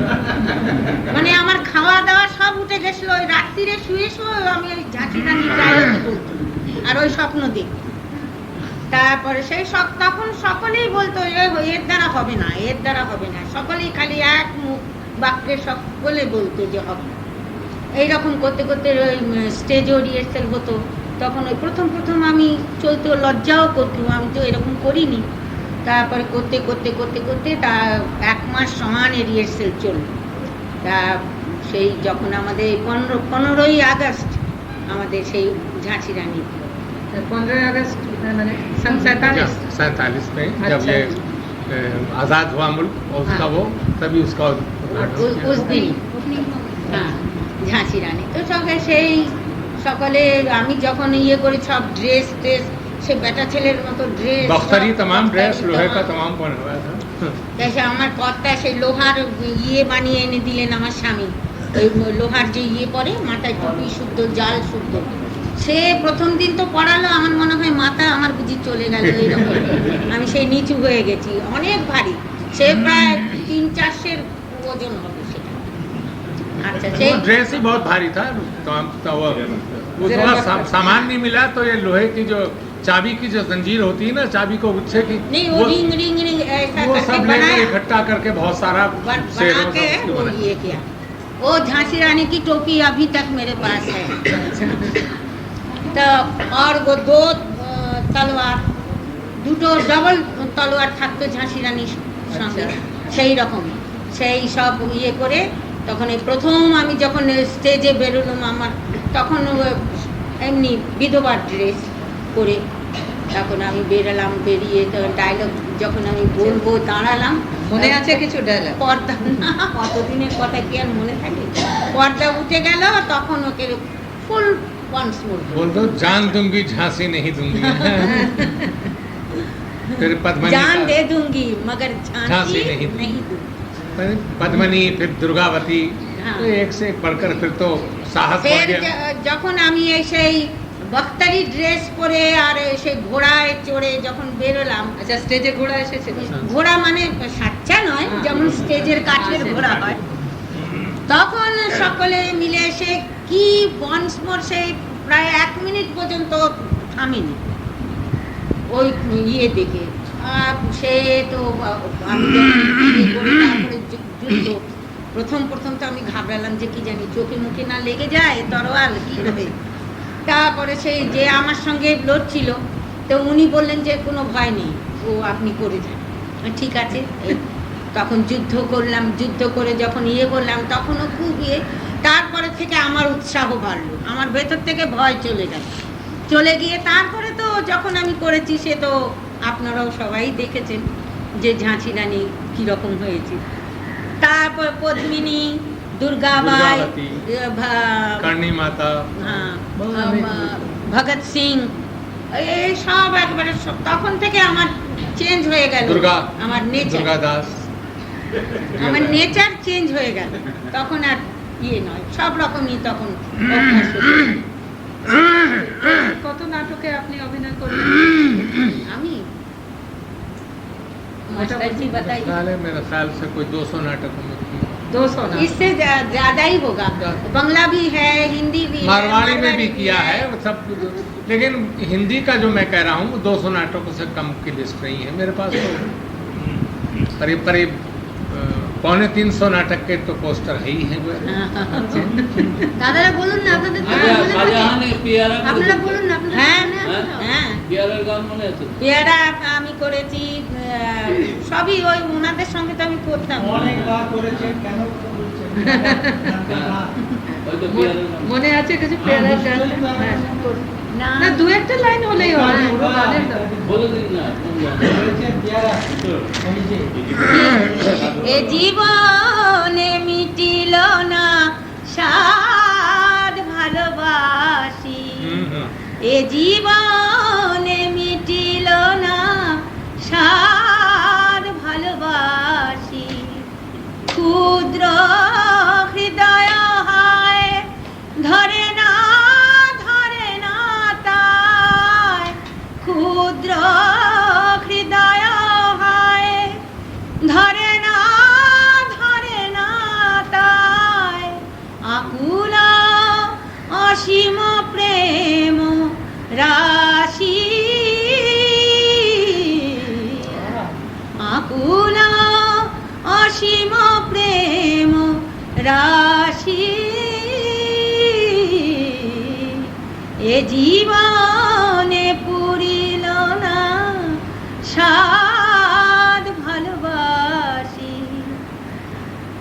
মানে আমার খাওয়া দাওয়া সব উঠে গেছিল। ওই রাত্রিরে শুয়ে আমি ওই ঝাঁসি রানীর ডায়লগ বলতাম আর ওই স্বপ্ন দেখতাম। তারপরে সেই তখন সকলেই বলতো এর দ্বারা হবে না, এর দ্বারা হবে না, সকলেই খালি এক মুখ বাক্যে সকলে বলতো যে হবে। এইরকম করতে করতে ওই স্টেজও রিহার্সেল হতো। তখন ওই প্রথম আমি চলতে লজ্জাও করতাম, আমি তো এরকম করিনি। তারপরে করতে তা 1 মাস সমানে রিহার্সেল চলল। তা সেই যখন আমাদের 15ই আগস্ট আমাদের সেই ঝাঁসি রানী, 15 अगस्त मैंने सन 47 में जब ये आज़ाद हुआ मुल्क, उसका वो तभी उसका उस दिन হ্যাঁ ঝাঁসি রানী। তো সেই সকালে আমি যখন ইয়ে করি সব ড্রেস সে বেটা ছেলের মতো ড্রেস, बख्तरी तमाम ड्रेस लोहे का तमाम बना हुआ था। সে আমার কর্তা সেই লোহার ইয়ে বানিয়ে এনে দিলেন আমার স্বামী, ওই লোহার যে ইয়ে পরে মাথায় টুপি শুদ্ধ, জাল শুদ্ধ। সে প্রথম দিন তো পড়ালো, আমার মনে হয় মাথা আমার বুঝি চলে গেল এইরকম। আমি সেই নিচু হয়ে গেছি, অনেক ভারী, সে প্রায় 300-400 ওজন হবে সেটা। अच्छा, वो ड्रेस ही बहुत भारी था, वो जरा थोड़ा रखकर। सामान नहीं मिला तो ये लोहे की जो चाबी की जो जंजीर होती है ना, चाबी को गुच्छे की, नहीं वो रिंग रिंग रिंग ऐसा वो करके सब लेकर बनाया, इकट्ठा करके बहुत सारा बना शेरों के से उसको वो बनाया। ये किया। वो झांसी रानी की टोपी अभी तक मेरे पास है। तो और वो दो तलवार, দুটো ডবল তলোয়ার থাকতো ঝাঁসি রানীর সঙ্গে, সেই রকম সেই সব ইয়ে করে তখন এই প্রথম আমি যখন স্টেজে বেরোলাম আমার তখন এমনি বিধবা ড্রেস পরে তখন আমি বেরোলাম, বেরিয়ে তো ডায়লগ যখন আমি বলবো দাঁড়ালাম, মনে আছে কিছু ডায়লগ? পর্দা না, কতদিনের কথা কি আর মনে থাকে, পর্দা উঠে গেল তখন ওকে ফুল ওয়ান্স মোর बोल दो जान दूंगी झांसी नहीं दूंगी। फिर पद्मनी जान का- दे दूंगी मगर झांसी झांसी नहीं नहीं दूंगी। पद्मनी, फिर दुर्गावती, हाँ। तो एक से एक बढ़कर फिर तो साहस बढ़ ফের गया। যখন আমি এই সেই বখতারি ড্রেস পরে আর সেই ঘোড়ায় চড়ে যখন বেরোলাম, আচ্ছা, স্টেজে ঘোড়া এসেছিল? ঘোড়া মানে সাচ্চা নয়, যেমন স্টেজের কাঠের ঘোড়া হয়, তখন সকলে মিলে এসে কি বনসমোর সেই প্রায় 1 মিনিট পর্যন্ত থামিনি ওই ইয়ে দেখে। সে তো আমি যখন ইয়ে করে তারপরে যুদ্ধ, প্রথম তো আমি ঘাবড়ালাম যে কি জানি চোখে মুখে না লেগে যায় তরোয়াল কি হবে। তারপরে সেই যে আমার সঙ্গে লড়ছিল তো উনি বললেন যে কোনো ভয় নেই, ও আপনি করে যান। ঠিক আছে, তখন যুদ্ধ করলাম, যুদ্ধ করে যখন ইয়ে করলাম তখনও খুব ইয়ে, তারপরে থেকে আমার উৎসাহ বাড়লো, আমার ভেতর থেকে ভয় চলে গিয়ে তারপরে তো যখন আমি করেছি সে তো আপনারাও সবাই দেখেছেন যে ঝাঁসি রানী কীরকম হয়েছে। তারপর পদ্মিনী, দুর্গাবাই, দুর্গাবতী, कर्णी माता, হ্যাঁ, ভগৎ সিং, এই সব একবারে তখন থেকে আমার চেঞ্জ হয়ে গেল, আমার নেচার, दुर्गा दास, আমার নেচার চেঞ্জ হয়ে গেল, তখন আর ইয়ে নয়, সব রকমই তখন অভ্যাস হয়ে গেল। কত নাটকে আপনি অভিনয় করলেন? আমি मास्टर जी बताइए। साले मेरे ख्याल से कोई 200 नाटकों में की। 200 ना? इससे ज्यादा ही होगा, बंगला भी है, हिंदी भी है, मारवाड़ी में भी किया है वो सब, लेकिन हिंदी का जो मैं कह रहा हूँ 200 नाटकों से कम की लिस्ट नहीं है मेरे पास। तो करीब 250-300 नाटक के तो पोस्टर है ही है। দাদারা বলুন না আপনাদের তো আপনারা বলুন না আপনাদের। হ্যাঁ হ্যাঁ, পেয়ারা আমি করেছি, সবই ওই ওনাদের সঙ্গে তো আমি করতাম। অনেকবার করেছেন, কেন মনে আছে কিছু পেয়ারার গান? হ্যাঁ, না না, দু একটা লাইন হলেই হবে, পুরো গানের দাও। এ জীবনে মিটিল না সাদ ভালোবাসি, এ জীবনে মিটিল না সাদ ভালোবাসি, ক্ষুদ্র হৃদয় হায় ধরে না তাই, ক্ষুদ্র হৃদয় হায় ধরে না তাই, আকুল অসীম প্রেম রাশি, আকুল অসীম প্রেম রাশি, এ জীবনে পুরিল না সাদ ভালোবাসি,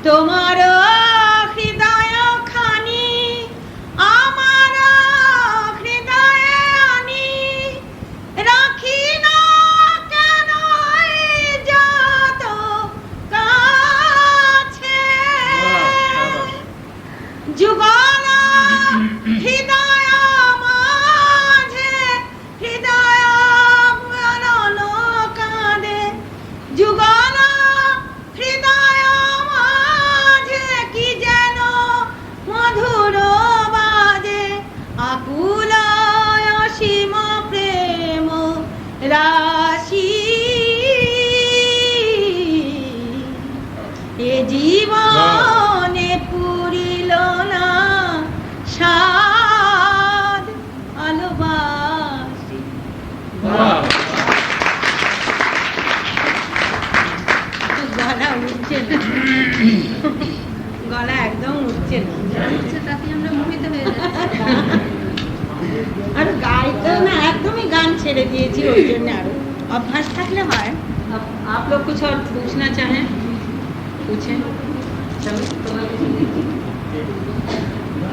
তোমার হৃদয় খানি আমার হৃদয়ে আনি, রাখি না কেন যত কাছে, যুগল হৃদয় মাঝে হৃদয় মরণ কাঁদে, যুগল হৃদয় মাঝে আর গাইতে না একদমই গান ছেড়ে দিয়েছি ওই জন্য আরো অভ্যাস থাকলে হয়। अब आप लोग कुछ और पूछना चाहें पूछें। चलो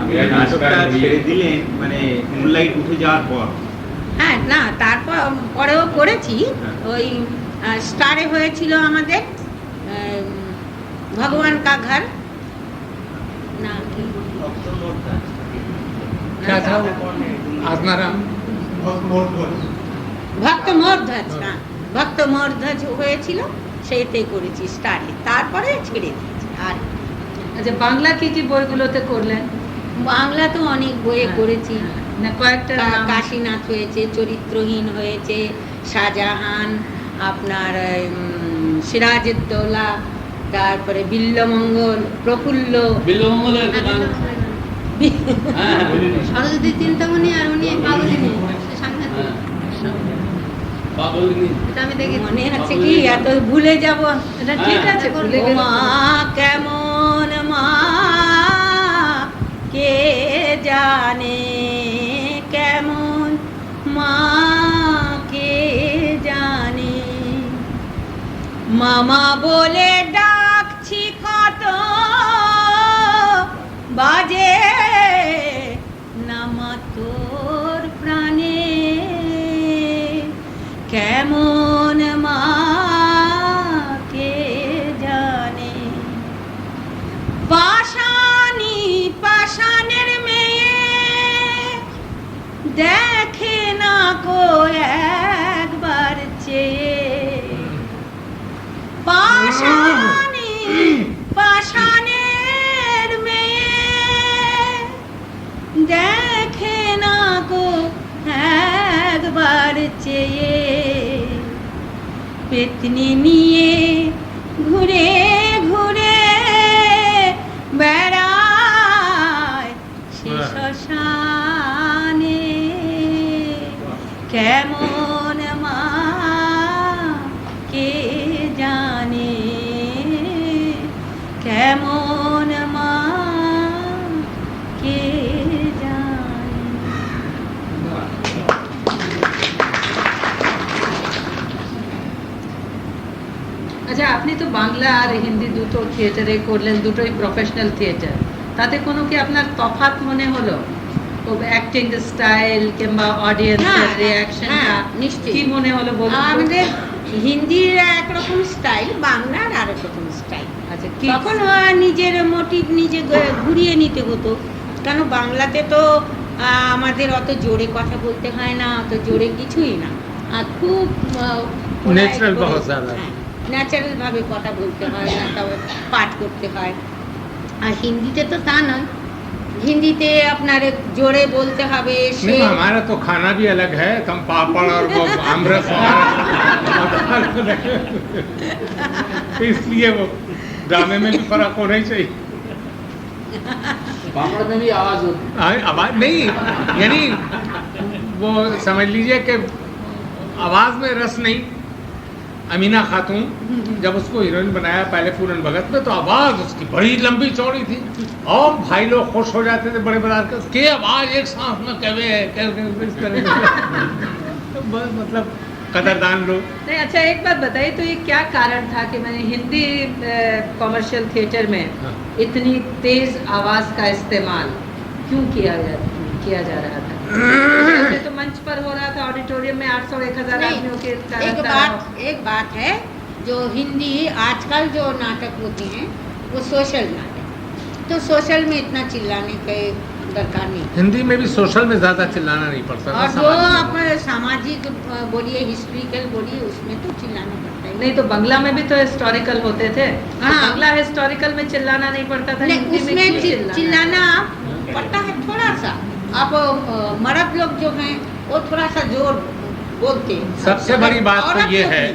আপনি নাটকটা ছেড়ে দিলেন মানে মুনলাইট উঠে যাওয়ার পর। হ্যাঁ না তারপর পরেও করেছি। ওই স্টারে হয়েছিল আমাদের ভগবান কা ঘর না কি क्या था वो? आत्माराम ভক্ত মোরধ্বজ। হ্যাঁ ভক্ত মোরধ্বজ হয়েছিল সেইটাই করেছি স্টারে, তারপরে ছেড়ে দিয়েছি। আর अच्छा बांग्ला की जी বইগুলোতে করলেন? বাংলা তো অনেক বইয়ে করেছি। না কয়েকটা নাম? কাশীনাথ হয়েছে, চরিত্রহীন হয়েছে, শাহজাহান, আপনার সিরাজউদ্দৌলা, তারপরে বিল্লমঙ্গল, প্রফুল্ল, বিল্লমঙ্গলের গান হ্যাঁ সরস্বতী চিন্তামণি আর উনি পাগলিনী পাগলিনী এটা আমি দেখি মনে আছে কি এত ভুলে যাব। এটা ঠিক আছে ভুলে ও গেলে মা কেমন মা কে জানে, কেমন মা কে জানে, মামা বলে ডাকছি কত বাজে নামা তোর প্রাণে, কেমন মা কে জানে, পাশানি পাশানের মেয়ে দেখে না কো একবার চেয়ে, পাশানি পাশানের মেয়ে দেখে না কো একবার চেয়ে, পেতনি নিয়ে ঘুরে ঘুরে বেড়ায় সে শ্মশানে, কেমন মা কে জানে, কেমন মা কে জানে। আচ্ছা আপনি তো বাংলা আর হিন্দি দুটো থিয়েটারে করলেন, দুটোই প্রফেশনাল থিয়েটার, তাতে কোনো কি আপনার তফাৎ মনে হলো? ও অ্যাক্টিং স্টাইল কিংবা অডিয়েন্সের রিঅ্যাকশনটা নিশ্চয়ই কি মনে হলো বলুন? আমাদের হিন্দির একরকম স্টাইল, বাংলার আরেক রকম স্টাইল। আচ্ছা কি তখন নিজের মোটিভ নিজে ঘুরিয়ে নিতে হতো, কেন বাংলাতে তো আমাদের অত জোরে কথা বলতে হয় না, অত জোরে কিছুই না, আর খুব Natural बहुत ज़्यादा। ন্যাচারাল ভাবে কথা বলতে হয় না, তবে পাঠ করতে হয়। আর হিন্দিতে তো তা নয়, হিন্দিতে আপনার জোরে বলতে হবে। नहीं हमारा तो खाना भी अलग है, हम पापड़ और वो आमरस इसलिए वो ड्रामे में भी फर्क होना ही चाहिए। पापड़ में भी आवाज होती आवाज नहीं, यानी वो समझ लीजिए कि आवाज में रस नहीं। अमीना खातून जब उसको हीरोइन बनाया पहले पूरन भगत में, तो आवाज उसकी बड़ी लंबी चौड़ी थी और भाई लोग खुश हो जाते थे बड़े बड़ा के आवाज एक सांस में कवे इस तरह तो मतलब कदरदान लोग। नहीं अच्छा एक बात बताइए, तो ये क्या कारण था कि मैंने हिंदी कमर्शियल थिएटर में इतनी तेज आवाज का इस्तेमाल क्यों किया जा रहा था? वैसे तो मंच पर हो रहा था, ऑडिटोरियम में 800-1000 आदमियों के एक बात है, जो हिंदी आजकल जो नाटक होते हैं वो सोशल नाटक, तो सोशल में इतना चिल्लाने के दरकार नहीं। हिंदी में भी सोशल में ज्यादा चिल्लाना नहीं पड़ता, और जो आप सामाजिक बोलिए, हिस्ट्रिकल बोलिए, उसमें तो चिल्लाना पड़ता है। नहीं तो बंगला में भी तो हिस्टोरिकल होते थे। हाँ। तो बंगला हिस्टोरिकल में चिल्लाना नहीं पड़ता था, नहीं, हिंदी में उसमें क्यों चिल्लाना पड़ता है थोड़ा सा। आप मर्द लोग जो हैं वो थोड़ा सा जोर बोलते हैं। सबसे बड़ी बात तो औरत ये लोग है,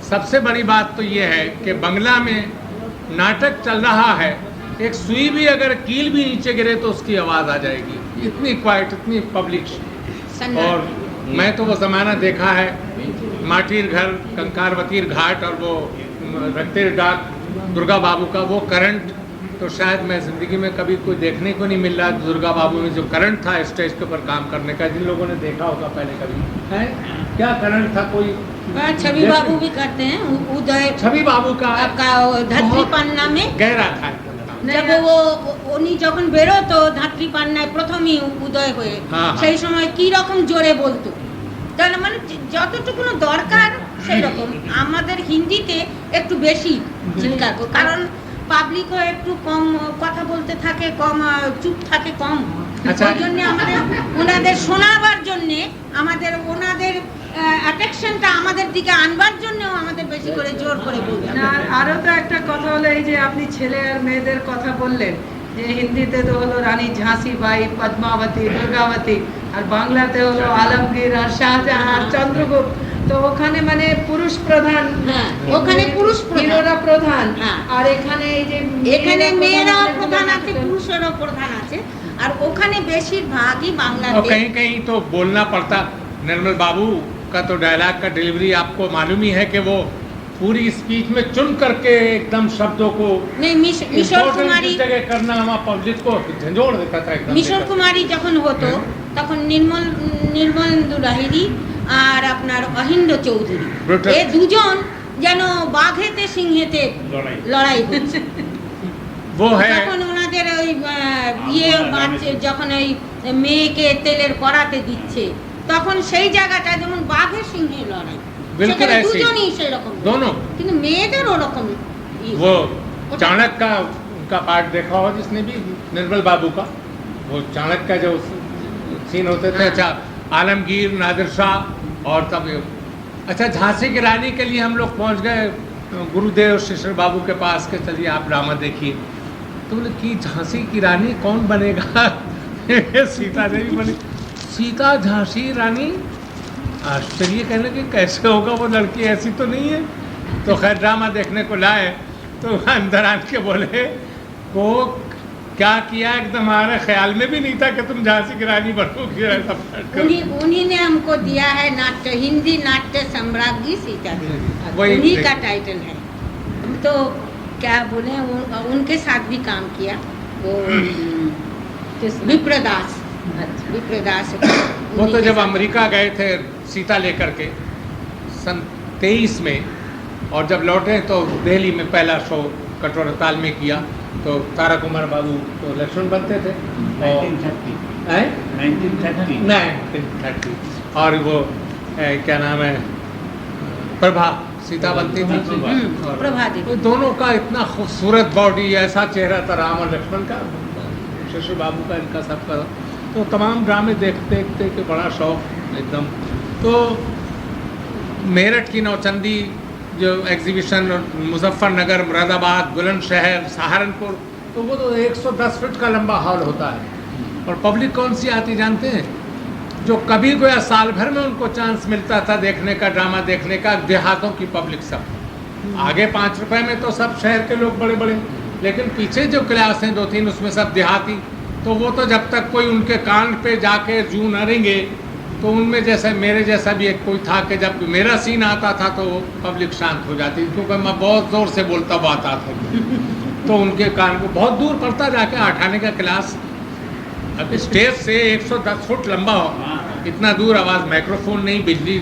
सबसे बड़ी बात तो ये है कि बंगला में नाटक चल रहा है, एक सुई भी अगर कील भी नीचे गिरे तो उसकी आवाज आ जाएगी, इतनी क्वाइट, इतनी पब्लिक। सन्नाटा। और मैं तो वो जमाना देखा है, माटीर घर, कंकारवतीर घाट और वो रक्तेर डाक दुर्गा बाबू का वो करंट तो शायद मैं ज़िंदगी में कभी कोई देखने को नहीं मिल रहा। दुर्गा बाबू में जो करंट था स्टेज के ऊपर काम करने का, जिन लोगों ने देखा होगा पहले कभी, है क्या करंट था कोई। छवि बाबू भी करते हैं उदय, छवि बाबू का आपका धरती पान्ना में गहरा था। जब वो উনি যখন বেরোতো ধাত্রী পান্নায় প্রথমই উদয় হয়ে, সেই সময় কি রকম জোরে বলতো, তার মানে যতটুকু দরকার সেই রকম। আমাদের হিন্দিতে একটু বেশি চিৎকার, কারণ পাবলিকও একটু কম কথা বলতে থাকে, কম চুপ থাকে, কম। ওই জন্য আমাদের ওনাদের শোনাবার জন্য, আমাদের ওনাদের অ্যাট্রাকশনটা আমাদের দিকে আনবার জন্য আমাদের বেশি করে জোর করে বলতে হবে। আরও তো একটা কথা হলো, এই যে আপনি ছেলে আর মেয়েদের কথা বললেন, যে হিন্দিতে তো হলো রানী ঝাঁসি বাই, পদ্মাবতী, দুর্গাবতী, আর বাংলাতে হলো আলমগীর আর শাহজাহান আর চন্দ্রগুপ্ত। তো ওখানে মানে পুরুষ প্রধান, ওখানে পুরুষ হিরোরা প্রধান, আর এখানে এই যে এখানে মেয়েরাও প্রধান আছে, পুরুষেরও প্রধান আছে, আর ওখানে বেশিরভাগই বাংলাতে। कहीं कहीं तो बोलना पड़ता। निर्मल बाबू का तो डायलॉग का डिलीवरी आपको मालूम ही है कि वो पूरी स्पीच में चुन करके एकदम शब्दों को नहीं, मिशोर कुमारी जगह करना, वहाँ पब्लिक को झंझोड़ देता था एकदम। মিশর কুমারী যখন হতো তখন নির্মলেন্দু লাহিড়ী আর আপনার অহিন্দ চৌধুরী, এই দুজন যেন বাঘেতে সিংহেতে লড়াই হচ্ছে। वो है যখন ওনাদের ওই ইয়ে বাঁচছে, যখন ওই মেয়েকে তেলের কড়াতে দিচ্ছে, তখন সেই জায়গাটা যেমন বাঘের সিংহের লড়াই, बिल्कुल ऐसे দুজনই সেই রকম, दोनों। কিন্তু মেয়েদের ওরকম। वो चाणक्य का उनका पार्ट देखा होगा जिसने भी, निर्मल बाबू का, वो चाणक्य का जो सीन होते थे। अच्छा, आलमगीर, नादिर शाह और तब अच्छा झांसी की रानी के लिए हम लोग पहुंच गए गुरुदेव शिशिर बाबू के पास के, चलिए आप ड्रामा देखिए। तो बोले कि झांसी की रानी कौन बनेगा? सीता देवी बनी। सीता झांसी रानी? आश्चर्य कहने कि कैसे होगा, वो लड़की ऐसी तो नहीं है। तो खैर ड्रामा देखने को लाए, तो अंदर आन के बोले को क्या किया, एकदम हमारे ख्याल में भी नहीं था कि तुम झांसी की रानी बनोगी। उन्हीं ने हमको दिया है नाट्य, हिंदी नाट्य सम्राज्ञी सीता देवी, उन्हीं का टाइटल है। तो क्या बोले, उनके साथ भी काम किया वो विप्रदास। विप्रदास वो तो जब अमेरिका गए थे सीता लेकर के सन 23 में, और जब लौटे तो दिल्ली में पहला शो कटोरा ताल में किया। तो तारा कुमार बाबू तो लक्ष्मण बनते थे 1930, और वो क्या नाम है, प्रभा सीता बनती थी। प्रभा देवी। दोनों का इतना खूबसूरत बॉडी, ऐसा चेहरा था राम और लक्ष्मण का, शिशिर बाबू का, इनका सबका। तो तमाम ड्रामे देखते देखते के बड़ा शौक एकदम। तो मेरठ की नौचंदी जो एग्जीबिशन, मुजफ्फरनगर, मुरादाबाद, बुलंदशहर, सहारनपुर, तो वो तो 110 फीट का लंबा हॉल होता है। और पब्लिक कौन सी आती जानते हैं? जो कभी कोई साल भर में उनको चांस मिलता था देखने का, ड्रामा देखने का, देहातों की पब्लिक सब। आगे 5 रुपए में तो सब शहर के लोग बड़े बड़े, लेकिन पीछे जो क्लास हैं 2-3 उसमें सब देहाती। तो वो तो जब तक कोई उनके कान पे जाके जू न रेंगे, तो उनमें जैसे मेरे जैसा भी एक कोई था कि जब मेरा सीन आता था तो पब्लिक शांत हो जाती, क्योंकि मैं बहुत ज़ोर से बोलता हुआ आता था। तो उनके कान को बहुत दूर पड़ता जाके 8 आने का क्लास। अब स्टेज से 110 फुट लंबा हो, इतना दूर आवाज़, माइक्रोफोन नहीं, बिजली,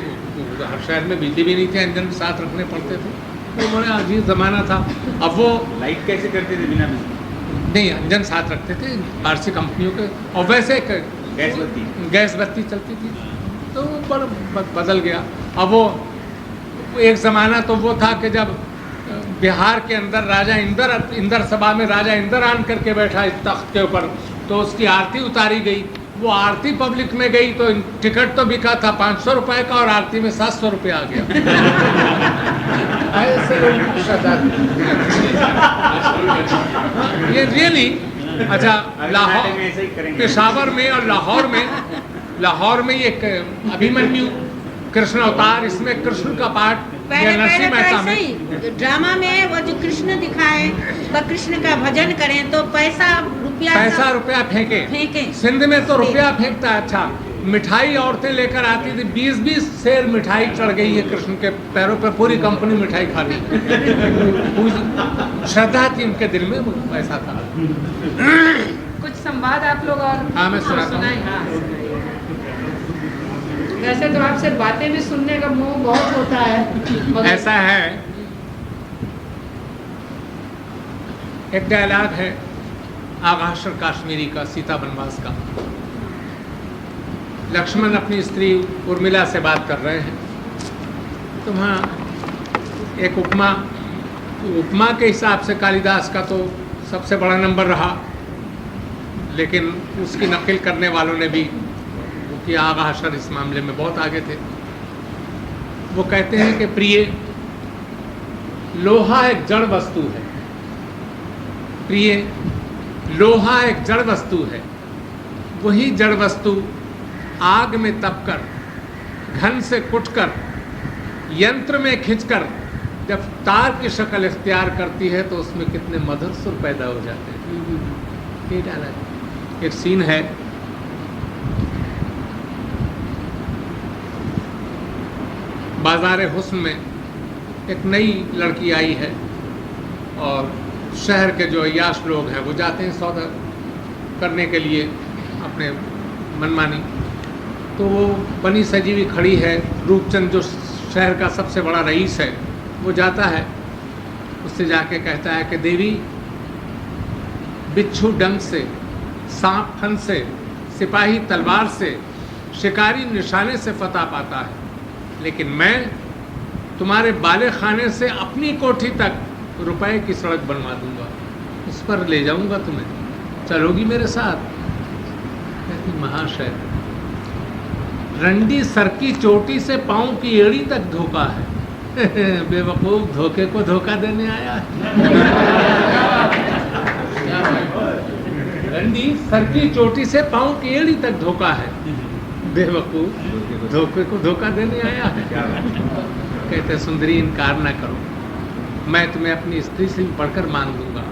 हर शहर में बिजली भी नहीं थी, इंजन साथ रखने पड़ते थे। तो बड़ा अजीब ज़माना था। अब वो लाइट कैसे करते थे बिना बिजली? नहीं, इंजन साथ रखते थे पारसी कंपनियों के, और वैसे गैस बत्ती चलती थी। तो वो पर बदल गया। अब वो एक ज़माना तो वो था कि जब बिहार के अंदर राजा इंदर सभा में राजा इंदर आन करके बैठा इस तख्त के ऊपर, तो उसकी आरती उतारी गई। वो आरती पब्लिक में गई तो टिकट तो बिका था 500 रुपए का, और आरती में 700 रुपये आ गया। ऐसे लोग ये रियली। अच्छा, लाहौर, पेशावर में और लाहौर में एक अभिमन्यु कृष्ण अवतार, इसमें कृष्ण का पाठ पहले में ड्रामा में वो जो कृष्ण दिखाए, वह कृष्ण का भजन करें तो पैसा रुपया फेंके। सिंध में तो रुपया फेंकता है। अच्छा, मिठाई औरतें लेकर आती थी, 20-20 सेर मिठाई चढ़ गई है कृष्ण के पैरों पर, पूरी कंपनी मिठाई खा ली। श्रद्धा थी उनके दिल में, वो ऐसा था। कुछ संवाद आप लोग और हाँ, मैं सुनाता हूँ। सुनाएं, हाँ, सुनाइए। वैसे तो आपसे बातें भी सुनने का मोह बहुत होता है, मगर ऐसा है, एक डायलॉग है आगाशर काश्मीरी का, सीता वनवास का। लक्ष्मण अपनी स्त्री उर्मिला से बात कर रहे हैं, तो वहाँ एक उपमा के हिसाब से कालिदास का तो सबसे बड़ा नंबर रहा, लेकिन उसकी नकल करने वालों ने भी कि आगाशर इस मामले में बहुत आगे थे। वो कहते हैं कि प्रिय, लोहा एक जड़ वस्तु है। प्रिय, लोहा एक जड़ वस्तु है, वही जड़ वस्तु आग में तपकर, घन से कुटकर, यंत्र में खिंचकर जब तार की शक्ल इख्तियार करती है तो उसमें कितने मधुर सुर पैदा हो जाते हैं। ये डायलॉग, एक सीन है, बाजार हुस्न में एक नई लड़की आई है और शहर के जो अय्याश लोग हैं वो जाते हैं सौदा करने के लिए अपने मनमानी। तो वो बनी सजी हुई खड़ी है, रूपचंद जो शहर का सबसे बड़ा रईस है वो जाता है, उससे जाके कहता है कि देवी, बिच्छू डंक से, सांप फन से, सिपाही तलवार से, शिकारी निशाने से फतह पाता है, लेकिन मैं तुम्हारे बाले खाने से अपनी कोठी तक रुपए की सड़क बनवा दूंगा, उस पर ले जाऊंगा तुम्हें, चलोगी मेरे साथ? कहती, महाशय, रंडी सर की चोटी से पांव की एड़ी तक धोखा है। बेवकूफ, धोखे को धोखा देने आया है। रंडी सर की चोटी से पांव की एड़ी तक धोखा है, बेवकूफ, धोखे को धोखा देने आया है। कहते, सुंदरी, इनकार ना करो, मैं तुम्हें अपनी स्त्री से भी बढ़कर मान लूंगा।